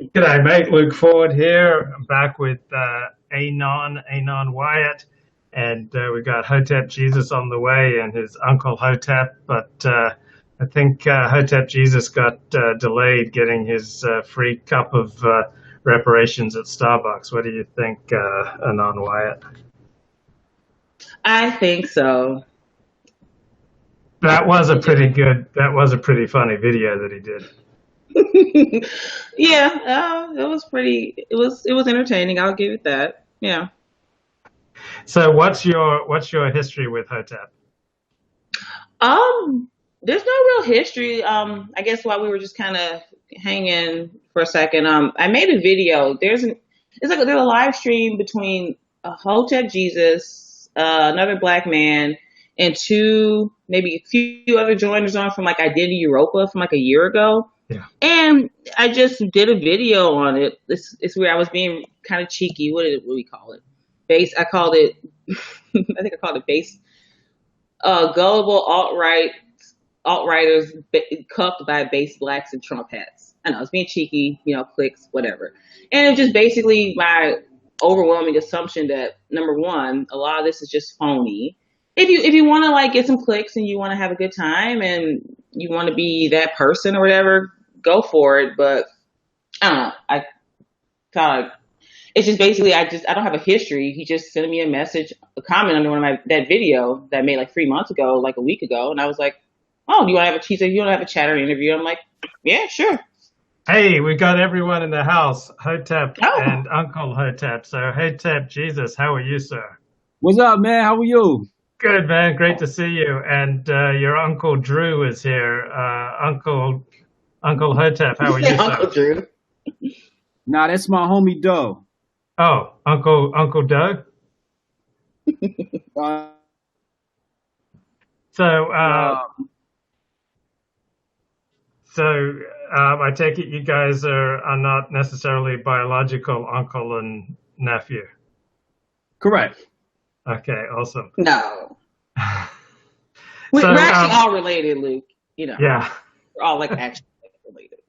G'day, mate. Luke Ford here. I'm back with Anon Wyatt, and we got Hotep Jesus on the way and his uncle Hotep. But I think Hotep Jesus got delayed getting his free cup of reparations at Starbucks. What do you think, Anon Wyatt? I think so. That was a pretty good. That was a pretty funny video that he did. Yeah, it was pretty. It was entertaining. I'll give it that. Yeah. So, what's your history with Hotep? There's no real history. I guess while we were just kind of hanging for a second, I made a video. There's a live stream between a Hotep Jesus, another black man, and two maybe a few other joiners on from like Identity Europa from like a year ago. Yeah. And I just did a video on it. It's where I was being kind of cheeky. What do we call it? Base. I called it. I think I called it base. Gullible alt-righters cuffed by base blacks and Trump hats. I know it's being cheeky, clicks, whatever. And it's just basically my overwhelming assumption that number one, a lot of this is just phony. If you want to like get some clicks and you want to have a good time and you want to be that person or whatever, go for it. But I don't know. I kind of it's just basically I don't have a history. He just sent me a message, a comment under one of my that video that I made like 3 months ago, like a week ago, and I was like, "Oh, do you want to have a?" He said, "You want to have a chat or interview?" I'm like, "Yeah, sure." Hey, we got everyone in the house, Hotep Oh, and Uncle Hotep. So, Hotep Jesus, how are you, sir? What's up, man? How are you? Good, man. Great to see you. And your Uncle Drew is here. Uncle Hotep, how are you, Uncle sir? Drew. Nah, that's my homie Doe. Oh, Uncle Doug. Uh, So, uh, I take it you guys are not necessarily biological uncle and nephew. correct. Okay, awesome. No, So, we're actually all related, Luke. yeah. We're all like actually related.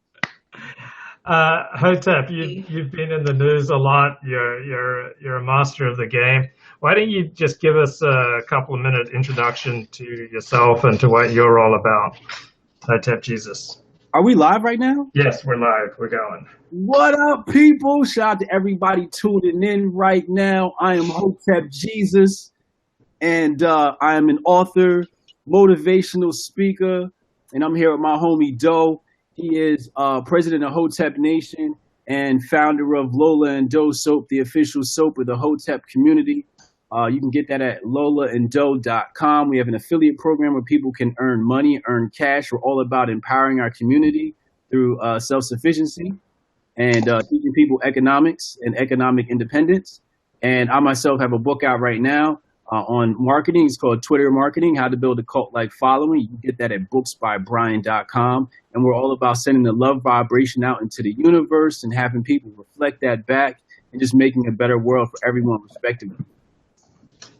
Hotep, you've been in the news a lot. You're a master of the game. Why don't you just give us a couple of minute introduction to yourself and to what you're all about, Hotep Jesus? Are we live right now? Yes, we're live. We're going. What up, people? Shout out to everybody tuning in right now. I am Hotep Jesus, and I am an author, motivational speaker, and I'm here with my homie Doe. He is president of Hotep Nation and founder of Lola and Doe Soap, the official soap of the Hotep community. You can get that at lolaanddoe.com. We have an affiliate program where people can earn money, earn cash. We're all about empowering our community through self-sufficiency and teaching people economics and economic independence. And I myself have a book out right now on marketing. It's called Twitter Marketing, How to Build a Cult-Like Following. You can get that at booksbybrian.com. And we're all about sending the love vibration out into the universe and having people reflect that back and just making a better world for everyone respectively.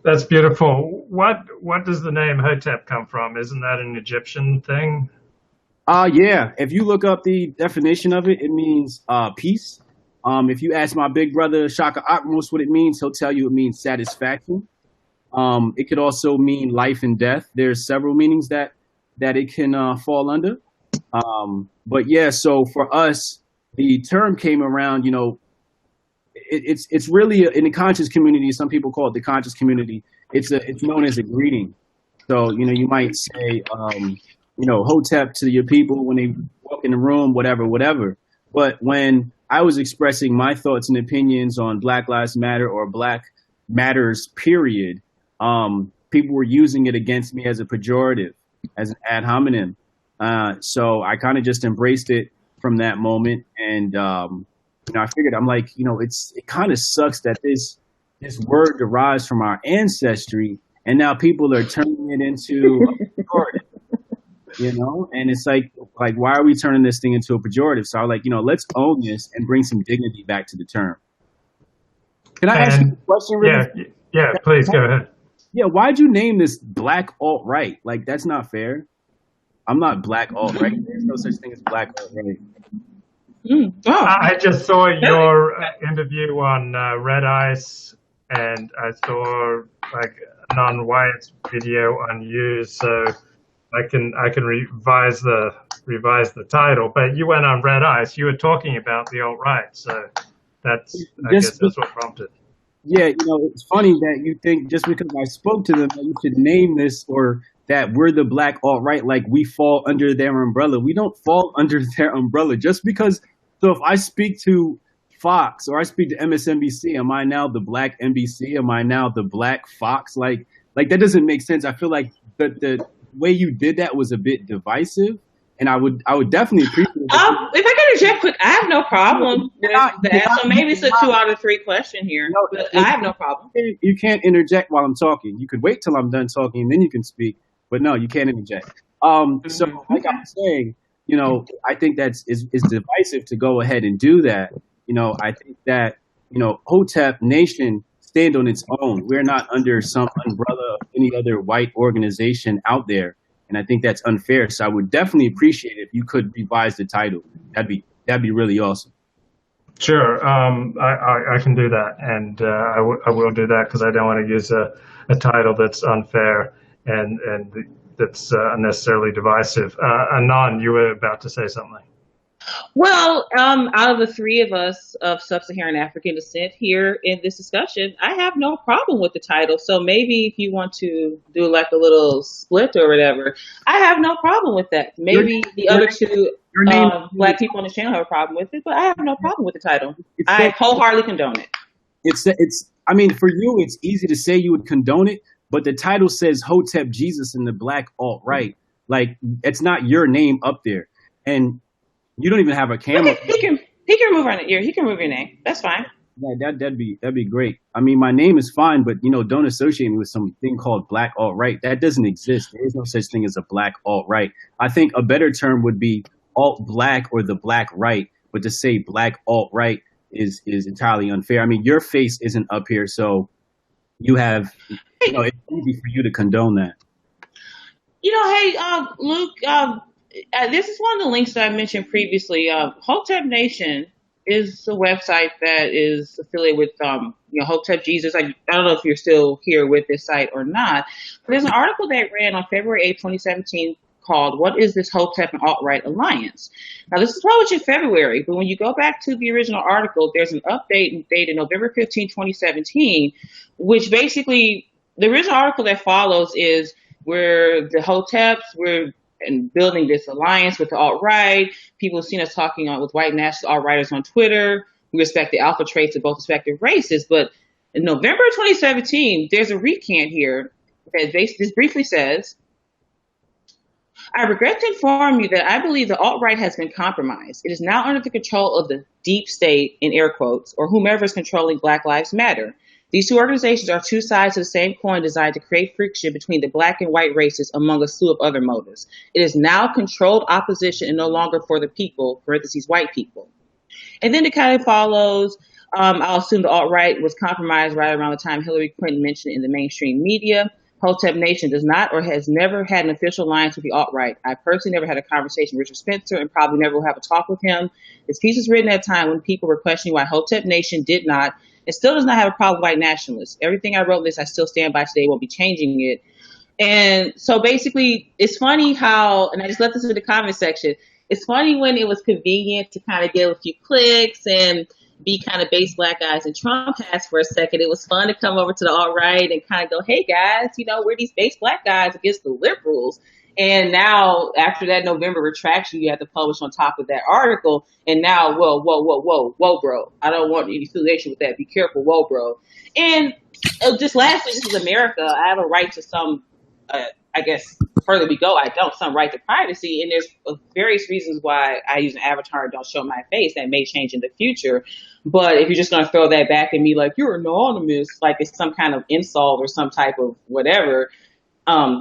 That's beautiful. What does the name Hotep come from? Isn't that an Egyptian thing? Yeah. If you look up the definition of it, it means peace. If you ask my big brother Shaka Akmos what it means, he'll tell you it means satisfaction. It could also mean life and death. There's several meanings that it can fall under. But yeah, so for us, the term came around. It's really in the conscious community. Some people call it the conscious community. It's known as a greeting. So you might say Hotep to your people when they walk in the room, whatever. But when I was expressing my thoughts and opinions on Black Lives Matter or Black Matters, period, people were using it against me as a pejorative, as an ad hominem. So I kind of just embraced it from that moment, and I figured I'm like, it kind of sucks that this word derives from our ancestry, and now people are turning it into a pejorative. And it's like why are we turning this thing into a pejorative? So I was like, let's own this and bring some dignity back to the term. Can I ask you And a question, yeah, really? yeah, please go ahead. Yeah, why'd you name this Black Alt-Right? Like, that's not fair. I'm not Black Alt-Right. There's no such thing as Black Alt-Right. Oh, I just saw really? your interview on Red Ice, and I saw like Non Wyatt's video on you, so I can revise the title. But you went on Red Ice. You were talking about the alt right, so I Just guess that's what prompted. Yeah, it's funny that you think just because I spoke to them that you should name this or that we're the black alt right, like we fall under their umbrella. We don't fall under their umbrella just because. So if I speak to Fox or I speak to MSNBC, am I now the black NBC? Am I now the black Fox? Like that doesn't make sense. I feel like the way you did that was a bit divisive, and I would definitely appreciate it if If I can interject quick, I have no problem you with that. So maybe it's a cannot, 2 out of 3 question here, no, but I have no problem. you can't interject while I'm talking. You could wait till I'm done talking and then you can speak. But no, you can't interject. So like I was saying, I think is divisive to go ahead and do that. I think that Hotep Nation stand on its own. We're not under some umbrella of any other white organization out there, and I think that's unfair. So I would definitely appreciate it if you could revise the title. That'd be really awesome. Sure, I can do that, and I will do that because I don't want to use a title that's unfair and that's unnecessarily divisive. Anon, you were about to say something. Well, out of the 3 of us of sub-Saharan African descent here in this discussion, I have no problem with the title. So maybe if you want to do like a little split or whatever, I have no problem with that. Your, Maybe the your, other 2 your name. black people on the channel have a problem with it, but I have no problem with the title. It I says wholeheartedly condone it. it's. I mean, for you, it's easy to say you would condone it, but the title says Hotep Jesus in the black alt right. Like it's not your name up there, and you don't even have a camera. He can remove on it. He can remove your name. That's fine. Yeah, that'd be great. I mean, my name is fine, but don't associate me with something called black alt right. That doesn't exist. There is no such thing as a black alt right. I think a better term would be alt black or the black right. But to say black alt right is entirely unfair. I mean, your face isn't up here, so you have it's easy for you to condone that. Hey, Luke, this is one of the links that I mentioned previously. Hotep Nation is a website that is affiliated with, Hotep Jesus. I don't know if you're still here with this site or not, but there's an article that ran on February 8th, 2017 called "What is this Hotep and Alt-Right Alliance?" Now, this is published in February, but when you go back to the original article, there's an update dated November 15, 2017, which basically, the original article that follows is where the Hoteps, we're building this alliance with the alt-right. People have seen us talking with white national alt-righters on Twitter. We respect the alpha traits of both respective races, but in November 2017, there's a recant here that this briefly says, "I regret to inform you that I believe the alt-right has been compromised. It is now under the control of the deep state, in air quotes, or whomever is controlling Black Lives Matter. These 2 organizations are 2 sides of the same coin designed to create friction between the black and white races among a slew of other motives. It is now controlled opposition and no longer for the people, parentheses, white people." And then it kind of follows, I'll assume the alt-right was compromised right around the time Hillary Clinton mentioned it in the mainstream media. Hotep Nation does not or has never had an official alliance with the alt-right. I personally never had a conversation with Richard Spencer and probably never will have a talk with him. This piece was written at a time when people were questioning why Hotep Nation did not and still does not have a problem with white nationalists. Everything I wrote in this, I still stand by today, won't be changing it. And so basically, it's funny how, and I just left this in the comment section, it's funny when it was convenient to kind of get a few clicks and be kind of base black guys in Trump hats for a second. It was fun to come over to the alt-right and kind of go, hey guys, we're these base black guys against the liberals. And now after that November retraction, you have to publish on top of that article. And now, whoa, bro. I don't want any affiliation with that. Be careful, whoa, bro. And just lastly, this is America. I have a right to some, I guess, further we go, I don't, some right to privacy. And there's various reasons why I use an avatar and don't show my face. That may change in the future. But if you're just going to throw that back at me like you're anonymous, like it's some kind of insult or some type of whatever,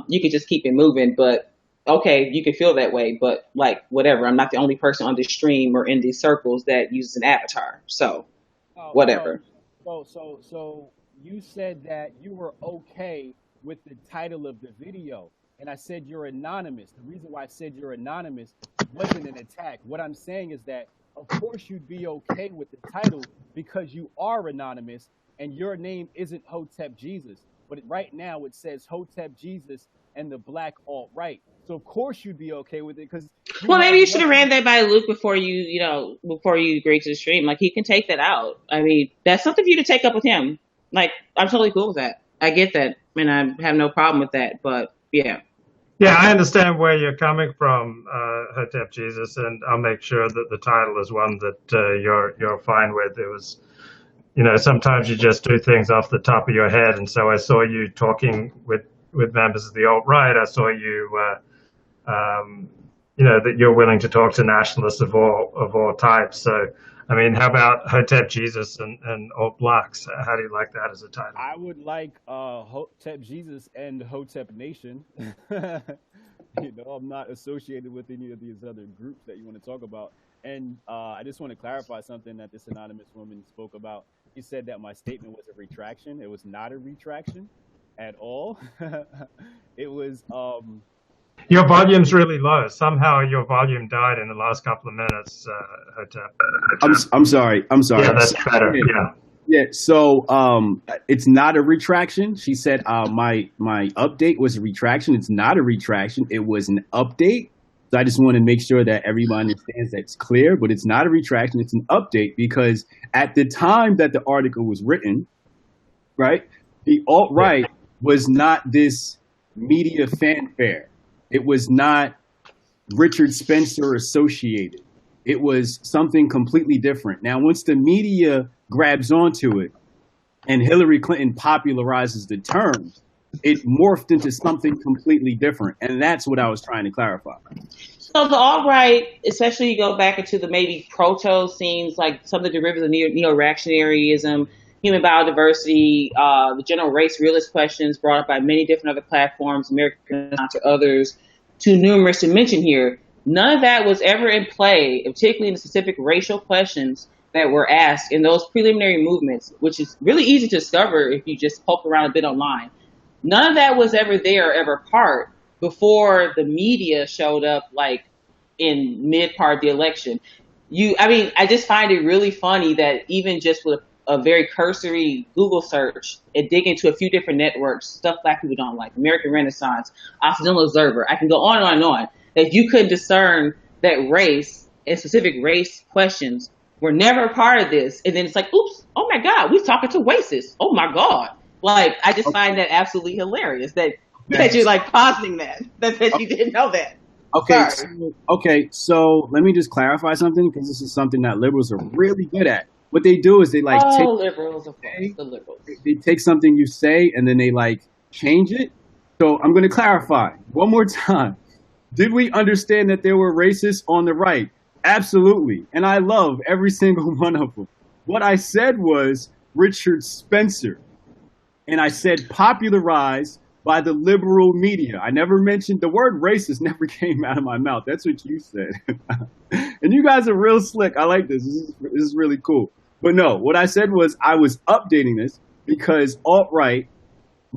you could just keep it moving. But okay, you can feel that way, but like whatever. I'm not the only person on this stream or in these circles that uses an avatar. So whatever. So you said that you were okay with the title of the video, and I said you're anonymous. The reason why I said you're anonymous wasn't an attack. What I'm saying is that of course you'd be okay with the title because you are anonymous and your name isn't Hotep Jesus. But right now it says Hotep Jesus and the Black alt-right. So of course you'd be okay with it because you Well, maybe have you should have ran nothing. that by Luke before before you agreed to the stream. Like, he can take that out. I mean, that's something for you to take up with him. Like, I'm totally cool with that. I get that, and I have no problem with that. But yeah, Yeah, I understand where you're coming from, Hotep Jesus, and I'll make sure that the title is one that you're fine with. It was, sometimes you just do things off the top of your head, and so I saw you talking with members of the alt right. I saw you, that you're willing to talk to nationalists of all types. So, I mean, how about Hotep Jesus and alt blacks? How do you like that as a title? I would like Hotep Jesus and Hotep Nation. I'm not associated with any of these other groups that you want to talk about. And I just want to clarify something that this anonymous woman spoke about. She said that my statement was a retraction. It was not a retraction at all. It was Your volume's really low. Somehow your volume died in the last couple of minutes, Hotep. I'm sorry. I'm sorry. Yeah, that's better. Yeah. Yeah. Yeah, so it's not a retraction. She said my update was a retraction. It's not a retraction. It was an update. So I just want to make sure that everyone understands that's clear. But it's not a retraction. It's an update because at the time that the article was written, right, the alt-right was not this media fanfare. It was not Richard Spencer associated. It was something completely different. Now, once the media grabs onto it and Hillary Clinton popularizes the term, it morphed into something completely different. And that's what I was trying to clarify. so the alt right, especially you go back into the maybe proto scenes, like some of the derivatives of neo-reactionaryism, human biodiversity, the general race realist questions brought up by many different other platforms, American to others, too numerous to mention here. None of that was ever in play, particularly in the specific racial questions that were asked in those preliminary movements, which is really easy to discover if you just poke around a bit online. None of that was ever there, ever part before the media showed up, like in mid part of the election. I just find it really funny that even just with a very cursory Google search and dig into a few different networks, stuff black people don't like, American Renaissance, Occidental Observer, I can go on and on and on, that you couldn't discern that race and specific race questions were never a part of this. And then it's like, oops, oh my God, we're talking to racists. Oh my God. Like, I just find that absolutely hilarious that you're like positing that you didn't know that. So let me just clarify something because this is something that liberals are really good at. What they do is they take liberals, of course, the liberals. They take something you say and then they change it. So I'm going to clarify one more time. Did we understand that there were racists on the right? Absolutely. And I love every single one of them. What I said was Richard Spencer. And I said popularized by the liberal media. I never mentioned the word racist, never came out of my mouth. That's what you said. And you guys are real slick. I like this. This is really cool. But no, what I said was I was updating this because alt-right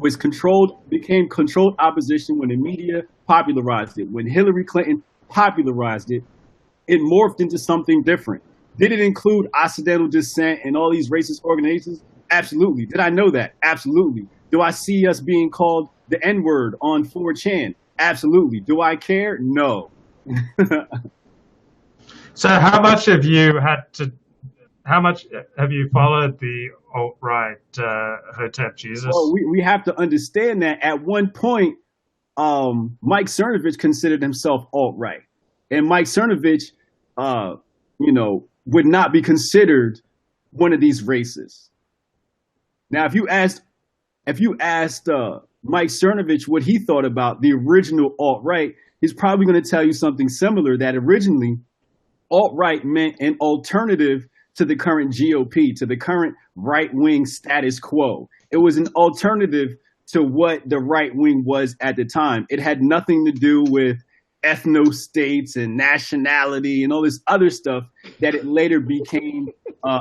became controlled opposition when the media popularized it. When Hillary Clinton popularized it, it morphed into something different. Did it include Occidental descent and all these racist organizations? Absolutely. Did I know that? Absolutely. Do I see us being called the N-word on 4chan? Absolutely. Do I care? No. So how much have you followed the alt-right, Hotep Jesus? Well, we have to understand that at one point, Mike Cernovich considered himself alt-right. And Mike Cernovich, would not be considered one of these races. Now, if you asked Mike Cernovich what he thought about the original alt-right, he's probably going to tell you something similar, that originally alt-right meant an alternative to the current GOP, to the current right-wing status quo. It was an alternative to what the right wing was at the time. It had nothing to do with ethno-states and nationality and all this other stuff that it later became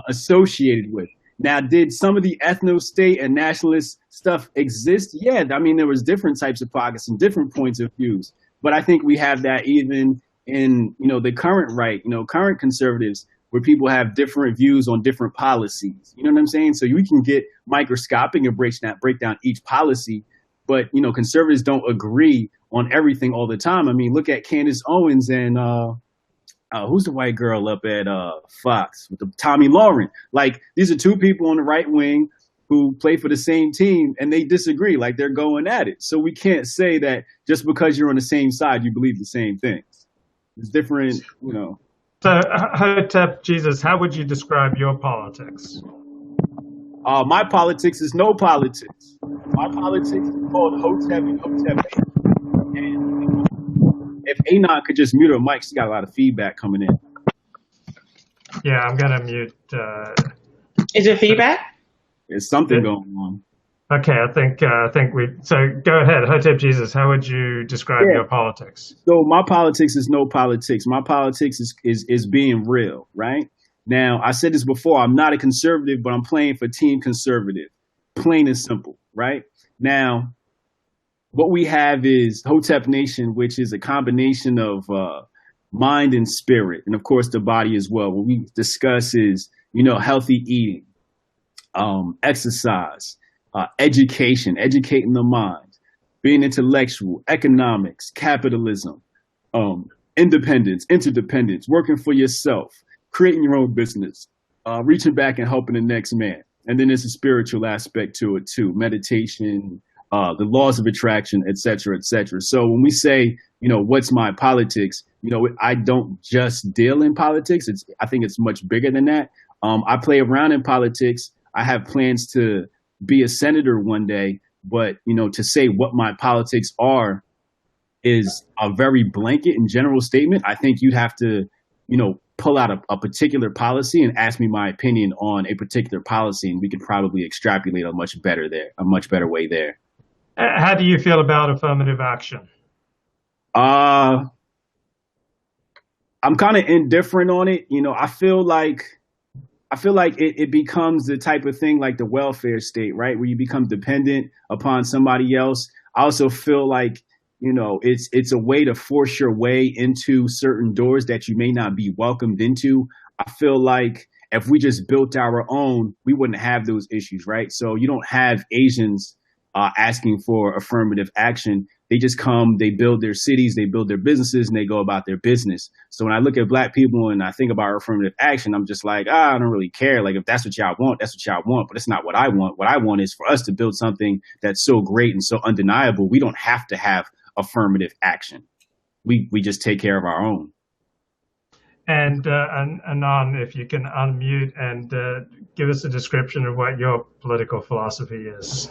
associated with. Now, did some of the ethno-state and nationalist stuff exist? Yeah, I mean, there was different types of pockets and different points of views. But I think we have that even in, the current right, current conservatives where people have different views on different policies. You know what I'm saying? So we can get microscopic and break down each policy, but conservatives don't agree on everything all the time. I mean, look at Candace Owens and who's the white girl up at Fox with the Tommy Lauren. Like, these are two people on the right wing who play for the same team, and they disagree. Like, they're going at it. So we can't say that just because you're on the same side, you believe the same things. It's different. So, Hotep Jesus, how would you describe your politics? My politics is no politics. My politics is called Hotep and Hotep. And if Anon could just mute her mic, she got a lot of feedback coming in. Yeah, I'm gonna mute. Is there feedback? There's something going on. Okay, I think we. So go ahead, Hotep Jesus. How would you describe your politics? So my politics is no politics. My politics is being real, right? Now, I said this before. I'm not a conservative, but I'm playing for Team Conservative. Plain and simple, right? Now, what we have is Hotep Nation, which is a combination of mind and spirit, and of course the body as well. What we discuss is, healthy eating, exercise, education, educating the mind, being intellectual, economics, capitalism, independence, interdependence, working for yourself, creating your own business, reaching back and helping the next man. And then there's a spiritual aspect to it too, meditation, the laws of attraction, et cetera, et cetera. So when we say, what's my politics, I don't just deal in politics. I think it's much bigger than that. I play around in politics. I have plans to be a senator one day, but, to say what my politics are is a very blanket and general statement. I think you'd have to, pull out a particular policy and ask me my opinion on a particular policy, and we could probably extrapolate a much better way there. How do you feel about affirmative action? I'm kind of indifferent on it. I feel like it becomes the type of thing like the welfare state, right? Where you become dependent upon somebody else. I also feel like, it's a way to force your way into certain doors that you may not be welcomed into. I feel like if we just built our own, we wouldn't have those issues, right? So you don't have Asians asking for affirmative action. They just come, they build their cities, they build their businesses, and they go about their business. So when I look at Black people and I think about affirmative action, I'm just like, I don't really care. Like, if that's what y'all want, that's what y'all want. But it's not what I want. What I want is for us to build something that's so great and so undeniable, we don't have to have affirmative action. We just take care of our own. And Anon, if you can unmute and give us a description of what your political philosophy is.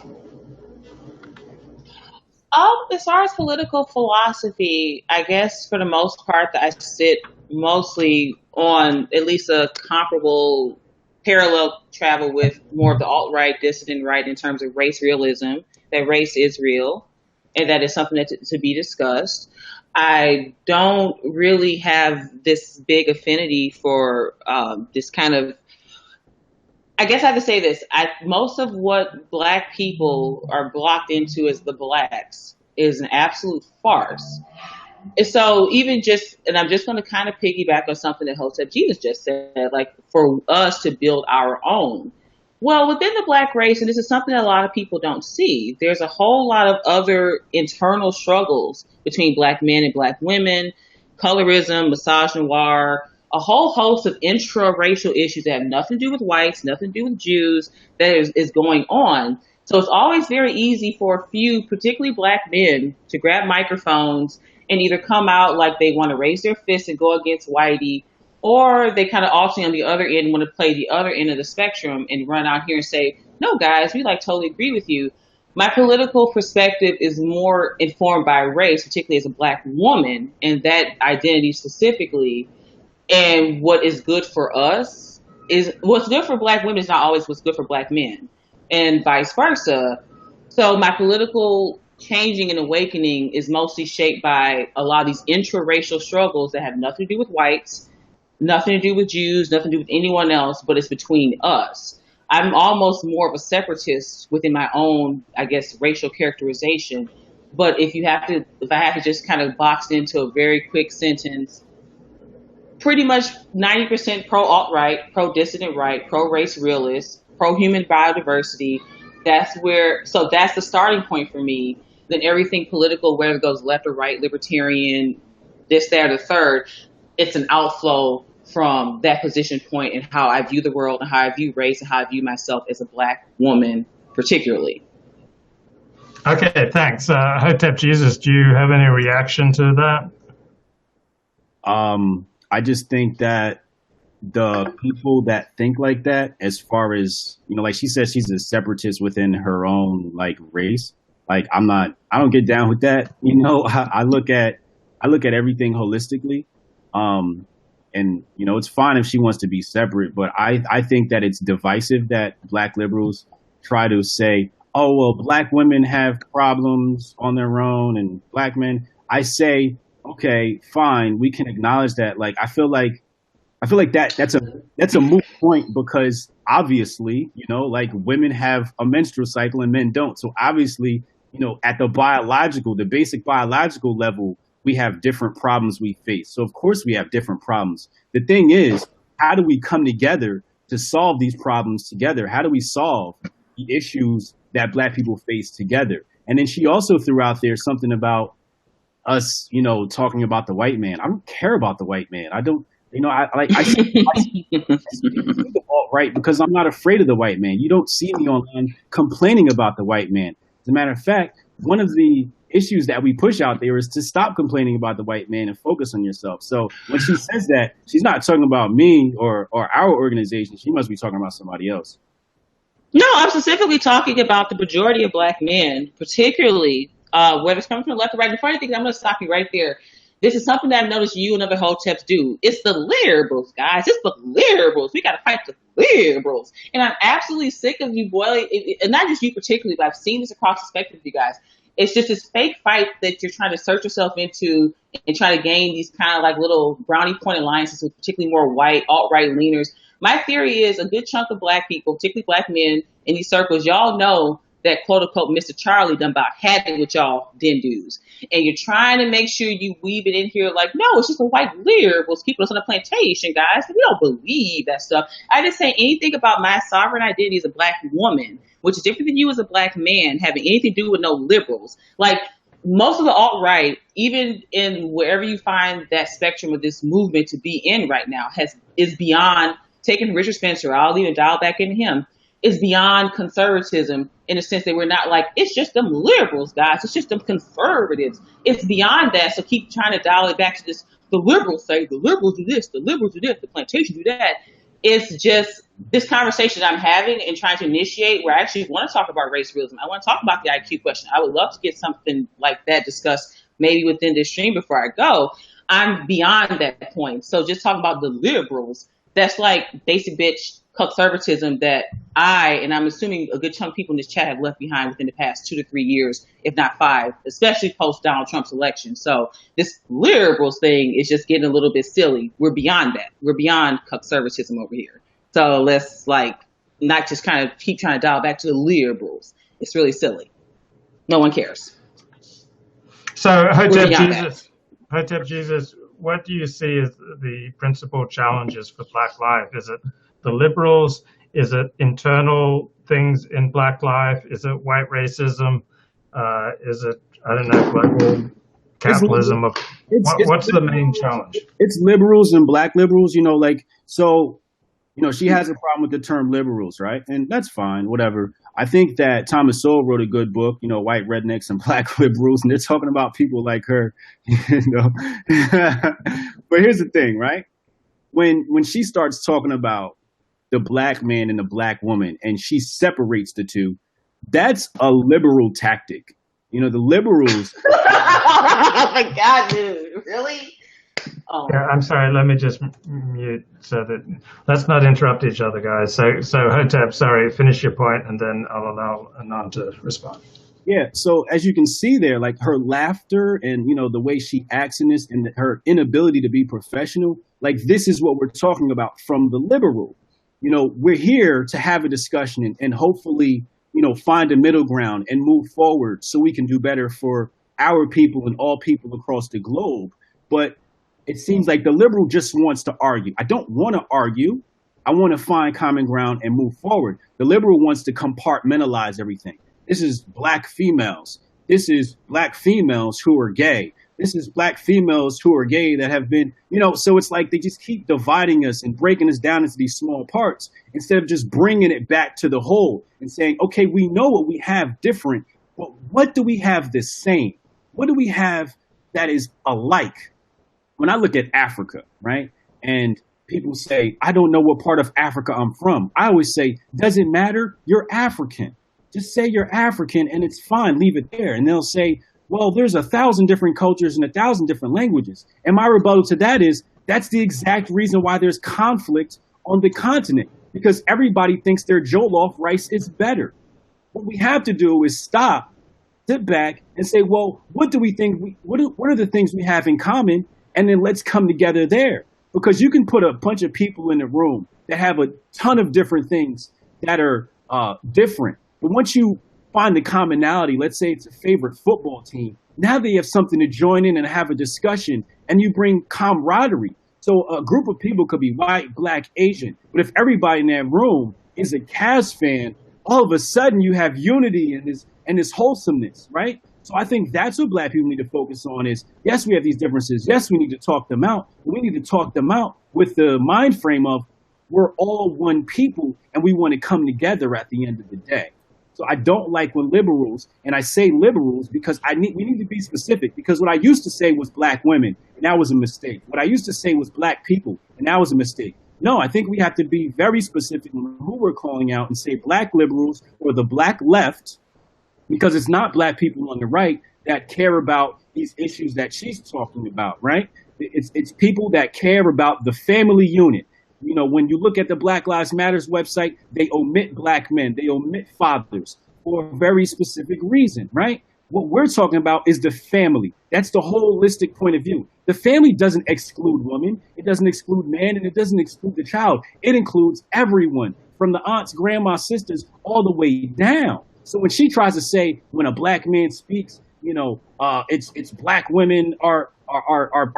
As far as political philosophy, I guess for the most part, I sit mostly on at least a comparable parallel travel with more of the alt-right, dissident right in terms of race realism, that race is real, and that is something that to be discussed. I don't really have this big affinity for this kind of, I guess I have to say this. Most of what Black people are blocked into as the Blacks is an absolute farce. And so and I'm just going to kind of piggyback on something that Hotep Jesus just said, like for us to build our own. Well, within the Black race, and this is something that a lot of people don't see, there's a whole lot of other internal struggles between Black men and Black women, colorism, misogynoir, a whole host of intra-racial issues that have nothing to do with whites, nothing to do with Jews, that is going on. So it's always very easy for a few, particularly Black men, to grab microphones and either come out like they want to raise their fists and go against whitey, or they kind of also on the other end want to play the other end of the spectrum and run out here and say, no, guys, we totally agree with you. My political perspective is more informed by race, particularly as a Black woman, and that identity specifically. And what is good for us is what's good for Black women is not always what's good for Black men, and vice versa. So my political changing and awakening is mostly shaped by a lot of these intra-racial struggles that have nothing to do with whites, nothing to do with Jews, nothing to do with anyone else, but it's between us. I'm almost more of a separatist within my own, I guess, racial characterization. But if I have to just kind of box into a very quick sentence, pretty much 90% pro alt right, pro dissident right, pro race realist, pro human biodiversity. That's the starting point for me. Then everything political, whether it goes left or right, libertarian, this, that, or the third, it's an outflow from that position point and how I view the world and how I view race and how I view myself as a Black woman, particularly. Okay, thanks. Hotep Jesus, do you have any reaction to that? I just think that the people that think like that, as far as, like she says, she's a separatist within her own like race. Like I don't get down with that. I look at everything holistically. And it's fine if she wants to be separate, but I think that it's divisive that Black liberals try to say, oh, well, Black women have problems on their own and Black men. I say, okay, fine, we can acknowledge that. Like, I feel like that's a moot point because obviously, like women have a menstrual cycle and men don't. So obviously, at the basic biological level, we have different problems we face. So of course we have different problems. The thing is, how do we come together to solve these problems together? How do we solve the issues that Black people face together? And then she also threw out there something about us, talking about the white man. I don't care about the white man. I don't, I see the alt-right because I'm not afraid of the white man. You don't see me online complaining about the white man. As a matter of fact, one of the issues that we push out there is to stop complaining about the white man and focus on yourself. So when she says that, she's not talking about me or our organization. She must be talking about somebody else. No, I'm specifically talking about the majority of Black men, particularly whether it's coming from the left or right. The funny thing is, I'm going to stop you right there. This is something that I've noticed you and other Hoteps do. It's the liberals, guys. It's the liberals. We got to fight the liberals. And I'm absolutely sick of you boiling, and not just you particularly, but I've seen this across the spectrum of you guys. It's just this fake fight that you're trying to search yourself into and try to gain these kind of like little brownie point alliances with particularly more white, alt-right leaners. My theory is a good chunk of Black people, particularly Black men in these circles, y'all know that quote unquote Mr. Charlie done about had it with y'all den dudes. And you're trying to make sure you weave it in here like, no, it's just the white liberals keeping us on the plantation, guys. We don't believe that stuff. I didn't say anything about my sovereign identity as a Black woman, which is different than you as a Black man having anything to do with no liberals. Like most of the alt-right, even in wherever you find that spectrum of this movement to be in right now, is beyond taking Richard Spencer. I'll even dial back into him. Is beyond conservatism in the sense that we're not like, it's just them liberals, guys. It's just them conservatives. It's beyond that. So keep trying to dial it back to this. The liberals say the liberals do this, the liberals do this, the plantation do that. It's just this conversation I'm having and trying to initiate where I actually want to talk about race realism. I want to talk about the IQ question. I would love to get something like that discussed maybe within this stream before I go. I'm beyond that point. So just talking about the liberals, that's like basic bitch conservatism that and I'm assuming a good chunk of people in this chat have left behind within the past 2 to 3 years, if not 5, especially post Donald Trump's election. So this liberals thing is just getting a little bit silly. We're beyond that. We're beyond conservatism over here. So let's like not just kind of keep trying to dial back to the liberals. It's really silly. No one cares. So Hotep Jesus, what do you see as the principal challenges for Black life? Is it the liberals? Is it internal things in Black life? Is it white racism? Is it, I don't know, global capitalism? What's the main challenge? It's liberals and Black liberals, she has a problem with the term liberals, right? And that's fine, whatever. I think that Thomas Sowell wrote a good book, White Rednecks and Black Liberals, and they're talking about people like her, But here's the thing, right? When she starts talking about the Black man and the Black woman, and she separates the two, that's a liberal tactic. The liberals. Oh my God, dude! Really? Oh. Yeah, I'm sorry. Let me just mute so that let's not interrupt each other, guys. So Hotep, sorry, finish your point, and then I'll allow Anand to respond. Yeah. So as you can see there, like her laughter and the way she acts in this, and her inability to be professional, like this is what we're talking about from the liberal. We're here to have a discussion and hopefully, find a middle ground and move forward so we can do better for our people and all people across the globe. But It seems like the liberal just wants to argue. I don't want to argue. I want to find common ground and move forward. The liberal wants to compartmentalize everything. This is black females. This is black females who are gay. This is black females who are gay that have been, so it's like they just keep dividing us and breaking us down into these small parts instead of just bringing it back to the whole and saying, okay, we know what we have different, but what do we have the same? What do we have that is alike? When I look at Africa, right, and people say, I don't know what part of Africa I'm from, I always say, doesn't matter, you're African. Just say you're African and it's fine, leave it there. And they'll say, well, there's 1,000 different cultures and 1,000 different languages. And my rebuttal to that is, that's the exact reason why there's conflict on the continent, because everybody thinks their jollof rice is better. What we have to do is stop, sit back, and say, well, what do we think, what are the things we have in common? And then let's come together there. Because you can put a bunch of people in a room that have a ton of different things that are different. But once you find the commonality, let's say it's a favorite football team, now they have something to join in and have a discussion, and you bring camaraderie. So a group of people could be white, black, Asian, but if everybody in that room is a Cavs fan, all of a sudden you have unity and this wholesomeness, right? So I think that's what black people need to focus on is, yes, we have these differences. Yes, we need to talk them out. But we need to talk them out with the mind frame of we're all one people and we want to come together at the end of the day. So I don't like when liberals, and I say liberals because we need to be specific, because what I used to say was black women, and that was a mistake. What I used to say was black people, and that was a mistake. No, I think we have to be very specific on who we're calling out and say black liberals or the black left, because it's not black people on the right that care about these issues that she's talking about, right? It's people that care about the family unit. When you look at the Black Lives Matters website, they omit black men, they omit fathers for a very specific reason, right? What we're talking about is the family. That's the holistic point of view. The family doesn't exclude women, it doesn't exclude man, and it doesn't exclude the child. It includes everyone, from the aunts, grandma, sisters, all the way down. So when she tries to say, when a black man speaks, it's black women are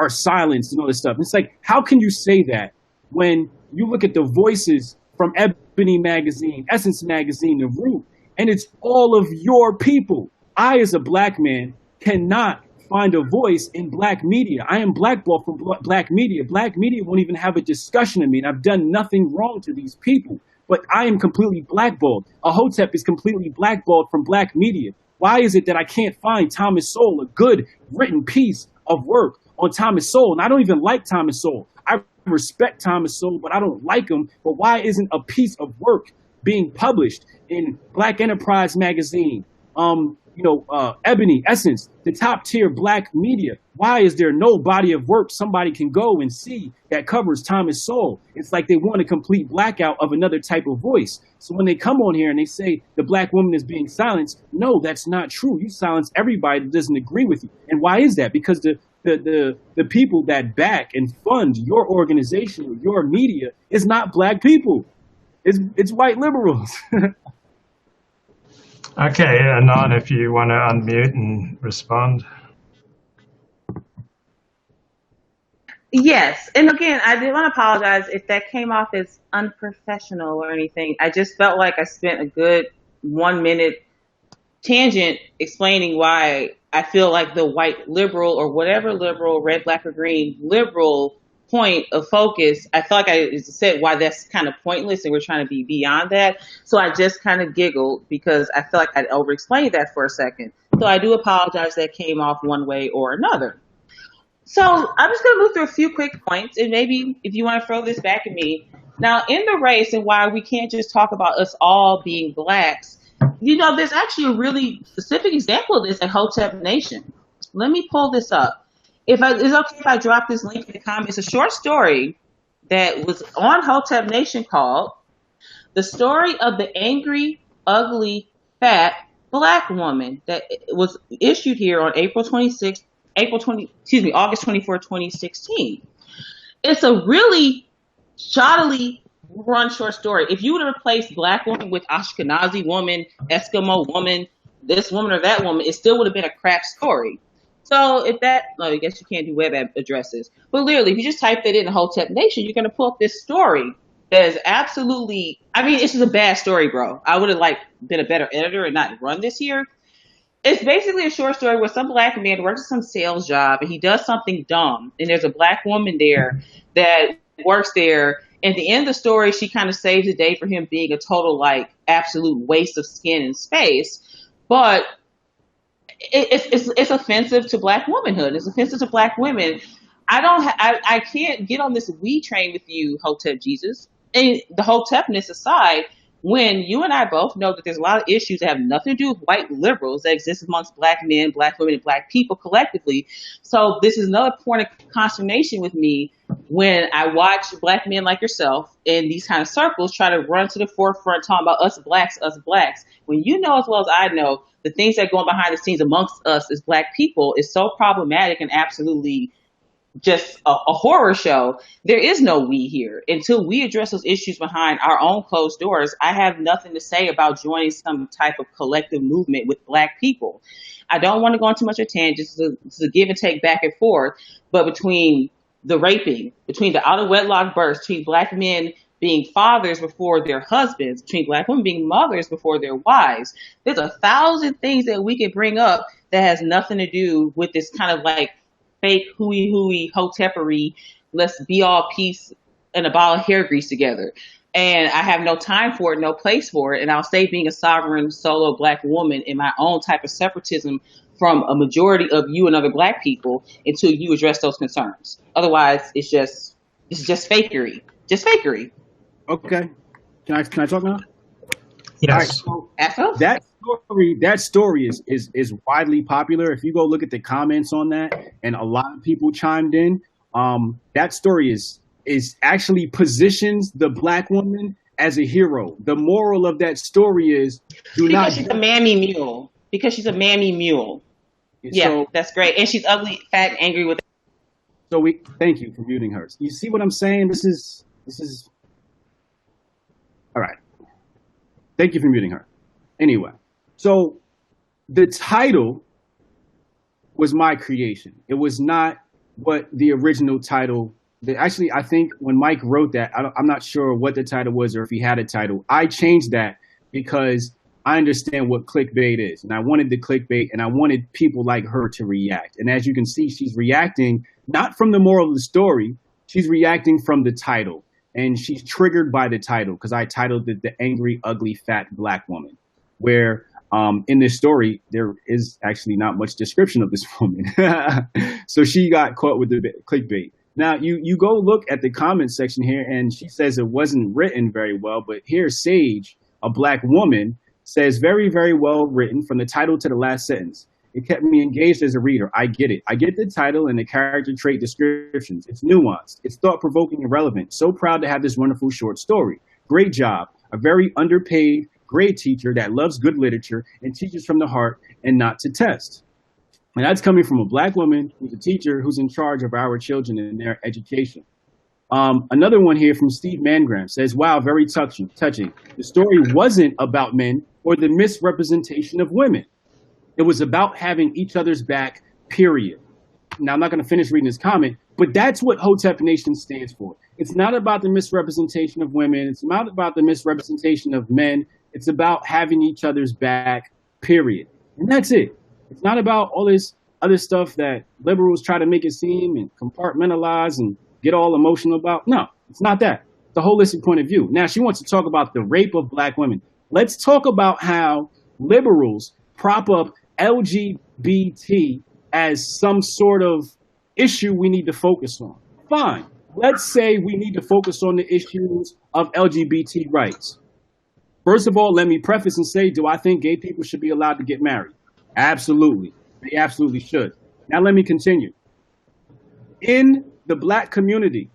silenced and all this stuff. It's like, how can you say that when you look at the voices from Ebony Magazine, Essence Magazine, The Root, and it's all of your people? I, as a black man, cannot find a voice in black media. I am blackballed from black media. Black media won't even have a discussion of me, and I've done nothing wrong to these people. But I am completely blackballed. A Hotep is completely blackballed from black media. Why is it that I can't find Thomas Sowell, a good written piece of work on Thomas Sowell? And I don't even like Thomas Sowell. I respect Thomas Sowell, but I don't like him. But why isn't a piece of work being published in Black Enterprise magazine, Ebony, Essence, the top tier black media? Why is there no body of work somebody can go and see that covers Thomas Sowell? It's like they want a complete blackout of another type of voice. So when they come on here and they say the black woman is being silenced, no, that's not true. You silence everybody that doesn't agree with you. And why is that? Because the people that back and fund your organization or your media is not black people. It's white liberals. Okay, Anon, if you want to unmute and respond. Yes. And again, I did want to apologize if that came off as unprofessional or anything. I just felt like I spent a good 1 minute tangent explaining why I feel like the white liberal or whatever liberal, red, black, or green liberal point of focus, I feel like I said why that's kind of pointless and we're trying to be beyond that. So I just kind of giggled because I feel like I'd over-explained that for a second. So I do apologize that came off one way or another. So I'm just going to move through a few quick points, and maybe if you want to throw this back at me. Now, in the race and why we can't just talk about us all being blacks, there's actually a really specific example of this at Hotep Nation. Let me pull this up. It's okay if I drop this link in the comments. It's a short story that was on Hotep Nation called The Story of the Angry, Ugly, Fat Black Woman, that was issued here on August 24, 2016. It's a really shoddily run short story. If you were to replace black woman with Ashkenazi woman, Eskimo woman, this woman or that woman, it still would have been a crap story. So if that, no, I guess you can't do web addresses. But literally, if you just type that in Hotep Nation, you're gonna pull up this story that is absolutely. I mean, it's just a bad story, bro. I would have like been a better editor and not run this here. It's basically a short story where some black man works at some sales job and he does something dumb, and there's a black woman there that works there. At the end of the story, she kind of saves the day for him being a total like absolute waste of skin and space. But it's offensive to black womanhood. It's offensive to black women. I can't get on this we train with you, Hotep Jesus. And the Hotepness aside, when you and I both know that there's a lot of issues that have nothing to do with white liberals that exist amongst black men, black women, and black people collectively. So this is another point of consternation with me when I watch black men like yourself in these kind of circles try to run to the forefront talking about us blacks, when you know as well as I know the things that go on behind the scenes amongst us as black people is so problematic and absolutely just a horror show. There is no we here. Until we address those issues behind our own closed doors, I have nothing to say about joining some type of collective movement with black people. I don't want to go into much of a tangent. It's a give and take back and forth, but between the raping, between the out of wedlock births, between black men being fathers before their husbands, between black women being mothers before their wives, there's 1,000 things that we could bring up that has nothing to do with this kind of like fake hooey hotepery, let's be all peace and a ball of hair grease together. And I have no time for it, no place for it. And I'll stay being a sovereign solo black woman in my own type of separatism from a majority of you and other black people until you address those concerns. Otherwise, it's just fakery. Just fakery. Okay. Can I talk now? Yes. All right, so that story is widely popular. If you go look at the comments on that, and a lot of people chimed in, that story is actually positions the black woman as a hero. The moral of that story is because she's a mammy mule. Because she's a mammy mule. Yeah, so, that's great. And she's ugly, fat, angry with. So thank you for muting her. You see what I'm saying? This is all right. Thank you for muting her. Anyway, so the title was my creation. It was not what the original title. Actually, I think when Mike wrote that, I'm not sure what the title was or if he had a title. I changed that because I understand what clickbait is, and I wanted the clickbait, and I wanted people like her to react. And as you can see, she's reacting not from the moral of the story. She's reacting from the title. And she's triggered by the title because I titled it The Angry, Ugly, Fat Black Woman, where in this story, there is actually not much description of this woman. So she got caught with the clickbait. Now, you go look at the comment section here, and she says it wasn't written very well. But here, Sage, a black woman, says very, very well written from the title to the last sentence. It kept me engaged as a reader. I get it. I get the title and the character trait descriptions. It's nuanced. It's thought-provoking and relevant. So proud to have this wonderful short story. Great job. A very underpaid, great teacher that loves good literature and teaches from the heart and not to test. And that's coming from a black woman who's a teacher who's in charge of our children and their education. Another one here from Steve Mangram says, wow, very touching. The story wasn't about men or the misrepresentation of women. It was about having each other's back, period. Now, I'm not going to finish reading this comment, but that's what Hotep Nation stands for. It's not about the misrepresentation of women. It's not about the misrepresentation of men. It's about having each other's back, period. And that's it. It's not about all this other stuff that liberals try to make it seem and compartmentalize and get all emotional about. No, it's not that. It's a holistic point of view. Now, she wants to talk about the rape of black women. Let's talk about how liberals prop up LGBT as some sort of issue we need to focus on. Fine. Let's say we need to focus on the issues of LGBT rights. First of all, let me preface and say, do I think gay people should be allowed to get married? Absolutely. They absolutely should. Now let me continue. In the black community,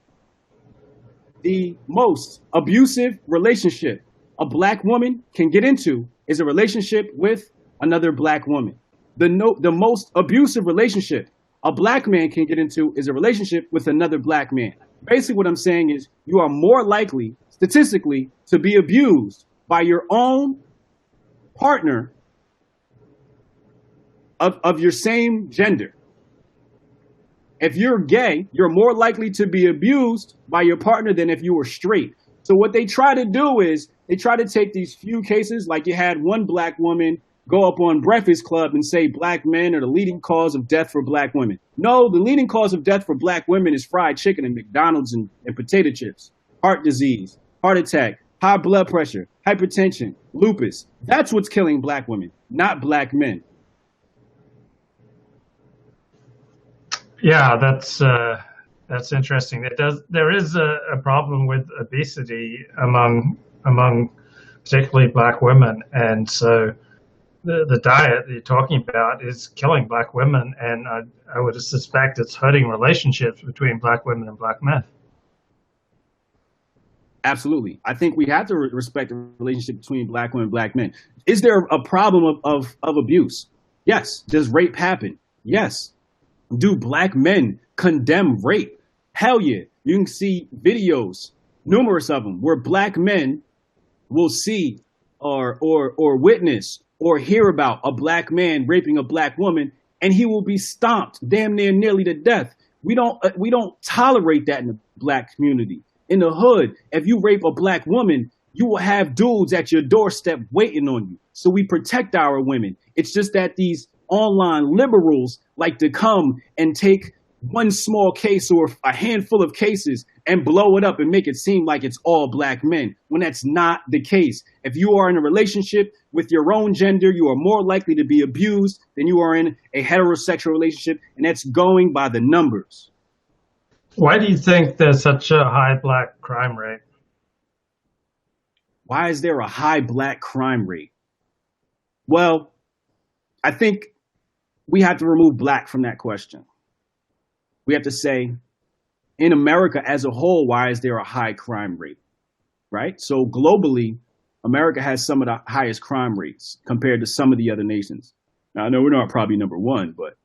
the most abusive relationship a black woman can get into is a relationship with another black woman. The most abusive relationship a black man can get into is a relationship with another black man. Basically what I'm saying is you are more likely, statistically, to be abused by your own partner of your same gender. If you're gay, you're more likely to be abused by your partner than if you were straight. So what they try to do is they try to take these few cases, like you had one black woman go up on Breakfast Club and say black men are the leading cause of death for black women. No, the leading cause of death for black women is fried chicken and McDonald's and potato chips, heart disease, heart attack, high blood pressure, hypertension, lupus. That's what's killing black women, not black men. Yeah, that's interesting. There is a problem with obesity among particularly black women, and so the diet that you're talking about is killing black women, and I would suspect it's hurting relationships between black women and black men. Absolutely. I think we have to respect the relationship between black women and black men. Is there a problem of abuse? Yes. Does rape happen? Yes. Do black men condemn rape? Hell yeah. You can see videos, numerous of them, where black men will see or witness or hear about a black man raping a black woman, and he will be stomped damn near nearly to death. We don't tolerate that in the black community. In the hood, if you rape a black woman, you will have dudes at your doorstep waiting on you. So we protect our women. It's just that these online liberals like to come and take one small case or a handful of cases and blow it up and make it seem like it's all black men, when that's not the case. If you are in a relationship with your own gender, you are more likely to be abused than you are in a heterosexual relationship, and that's going by the numbers. Why do you think there's such a high black crime rate? Why is there a high black crime rate? Well, I think we have to remove black from that question. We have to say, in America as a whole, why is there a high crime rate? Right? So globally, America has some of the highest crime rates compared to some of the other nations. Now, I know we're not probably number one, but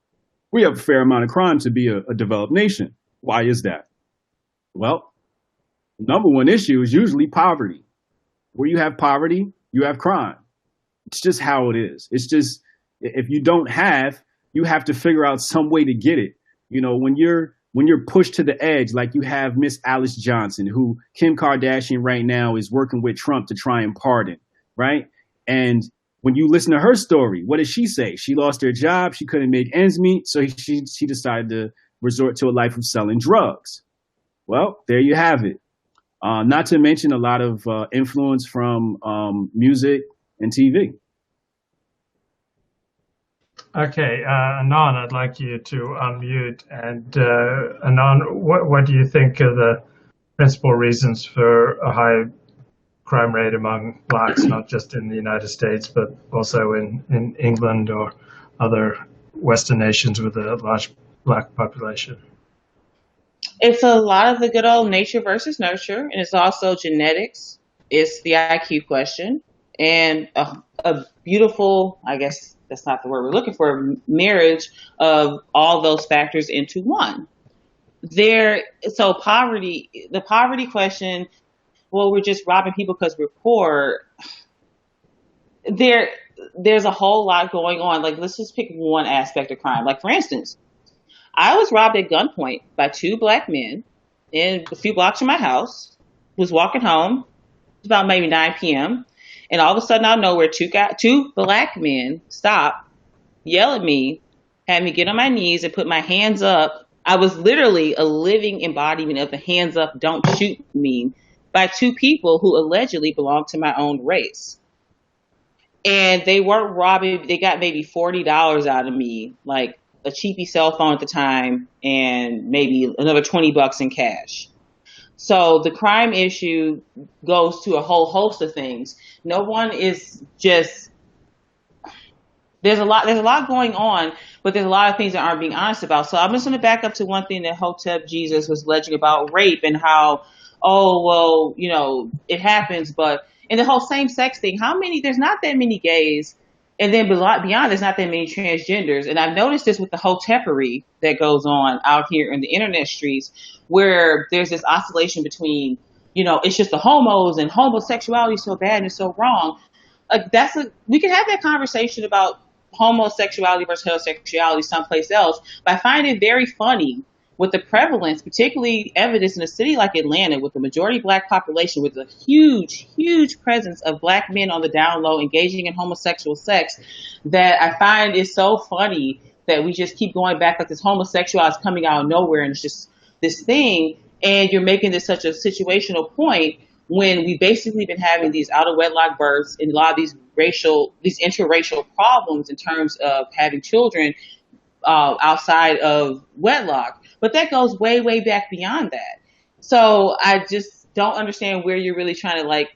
we have a fair amount of crime to be a developed nation. Why is that? Well, the number one issue is usually poverty. Where you have poverty, you have crime. It's just how it is. It's just, if you don't have, you have to figure out some way to get it. You know, when you're pushed to the edge, like you have Miss Alice Johnson, who Kim Kardashian right now is working with Trump to try and pardon, right? And when you listen to her story, what does she say? She lost her job, she couldn't make ends meet, so she decided to resort to a life of selling drugs. Well, there you have it. Not to mention a lot of influence from music and TV. Okay, Anon, I'd like you to unmute. And Anon, what do you think are the principal reasons for a high crime rate among blacks, not just in the United States, but also in England or other Western nations with a large black population? It's a lot of the good old nature versus nurture, and it's also genetics. It's the IQ question, and a beautiful, I guess that's not the word we're looking for, marriage of all those factors into one. So poverty, the poverty question, well, we're just robbing people because we're poor. There's a whole lot going on. Like, let's just pick one aspect of crime. Like, for instance, I was robbed at gunpoint by two black men in a few blocks from my house. Was walking home. It was about maybe 9 p.m. And all of a sudden, out of nowhere, two black men stopped, yell at me, had me get on my knees and put my hands up. I was literally a living embodiment of the hands up, don't shoot me, by two people who allegedly belonged to my own race. And they weren't robbing. They got maybe $40 out of me, like a cheapy cell phone at the time, and maybe another $20 in cash. So the crime issue goes to a whole host of things. No one is just, there's a lot going on, but there's a lot of things that aren't being honest about. So I'm just going to back up to one thing that Hotep Jesus was alleging about rape and how, oh, well, you know, it happens, but in the whole same sex thing, there's not that many gays. And then beyond, there's not that many transgenders. And I've noticed this with the hotepery that goes on out here in the internet streets, where there's this oscillation between, you know, it's just the homos and homosexuality is so bad and it's so wrong. We can have that conversation about homosexuality versus heterosexuality someplace else, but I find it very funny with the prevalence, particularly evidence in a city like Atlanta, with the majority black population, with a huge, huge presence of black men on the down low engaging in homosexual sex, that I find is so funny that we just keep going back like this homosexuality is coming out of nowhere and it's just this thing. And you're making this such a situational point when we basically been having these out of wedlock births and a lot of these interracial problems in terms of having children outside of wedlock. But that goes way, way back beyond that. So I just don't understand where you're really trying to, like,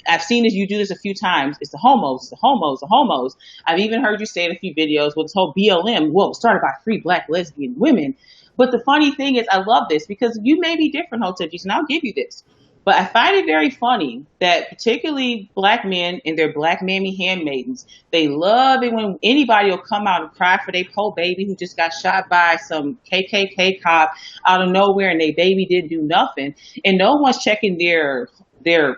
I've seen this, you do this a few times. It's the homos, the homos, the homos. I've even heard you say in a few videos with this whole BLM, well, it started by 3 black lesbian women. But the funny thing is, I love this because you may be different, Hotep, and I'll give you this. But I find it very funny that particularly black men and their black mammy handmaidens, they love it when anybody will come out and cry for their poor baby who just got shot by some KKK cop out of nowhere and their baby didn't do nothing. And no one's checking their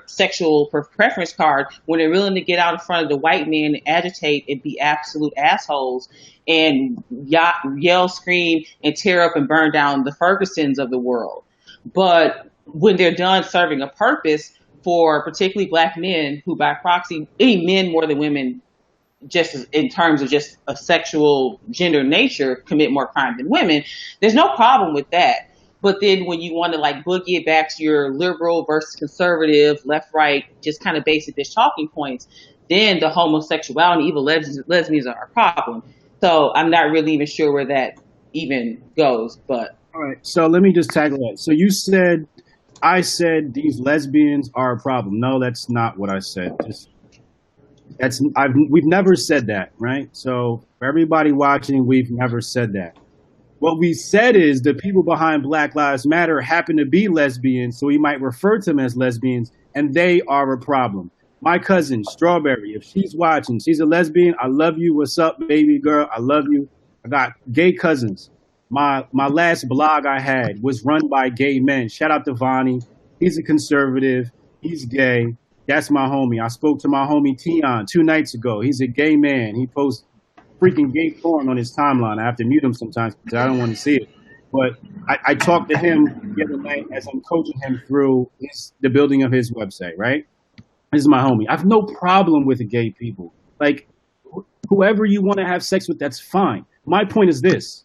sexual preference card when they're willing to get out in front of the white man and agitate and be absolute assholes and yell, scream, and tear up and burn down the Fergusons of the world. But when they're done serving a purpose for particularly black men who by proxy, any men more than women, just in terms of just a sexual gender nature, commit more crime than women, there's no problem with that. But then when you want to like boogie it back to your liberal versus conservative, left, right, just kind of basic bitch talking points, then the homosexuality and evil lesbians are a problem. So I'm not really even sure where that even goes. But all right, so let me just tackle that. So I said these lesbians are a problem. No, that's not what I said. We've never said that, right? So for everybody watching, we've never said that. What we said is the people behind Black Lives Matter happen to be lesbians, so we might refer to them as lesbians, and they are a problem. My cousin, Strawberry, if she's watching, she's a lesbian. I love you. What's up, baby girl? I love you. I got gay cousins. My last blog I had was run by gay men. Shout out to Vonnie. He's a conservative. He's gay. That's my homie. I spoke to my homie Tion 2 nights ago. He's a gay man. He posts freaking gay porn on his timeline. I have to mute him sometimes because I don't want to see it. But I talked to him the other night as I'm coaching him through the building of his website, right? This is my homie. I have no problem with the gay people. Like, whoever you want to have sex with, that's fine. My point is this.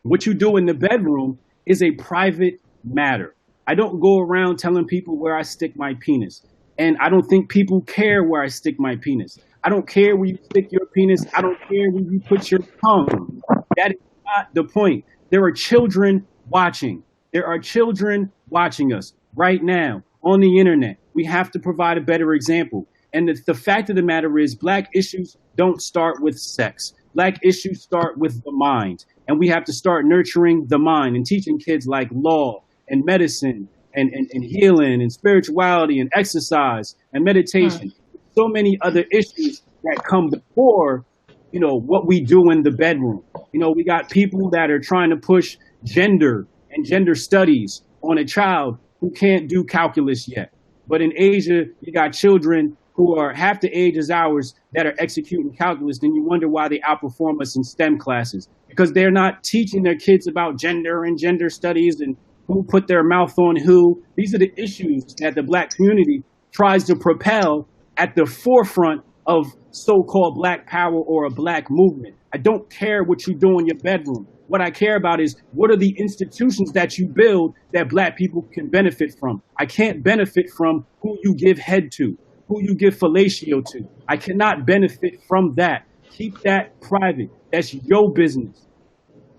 What you do in the bedroom is a private matter. I don't go around telling people where I stick my penis. And I don't think people care where I stick my penis. I don't care where you stick your penis. I don't care where you put your tongue. That is not the point. There are children watching. There are children watching us right now on the internet. We have to provide a better example. And the fact of the matter is, black issues don't start with sex. Black issues start with the mind. And we have to start nurturing the mind and teaching kids like law and medicine and healing and spirituality and exercise and meditation. So many other issues that come before, what we do in the bedroom. We got people that are trying to push gender and gender studies on a child who can't do calculus yet. But in Asia, you got children who are half the age as ours that are executing calculus, and you wonder why they outperform us in STEM classes. Because they're not teaching their kids about gender and gender studies and who put their mouth on who. These are the issues that the black community tries to propel at the forefront of so-called black power or a black movement. I don't care what you do in your bedroom. What I care about is what are the institutions that you build that black people can benefit from. I can't benefit from who you give head to, who you give fellatio to. I cannot benefit from that. Keep that private. That's your business.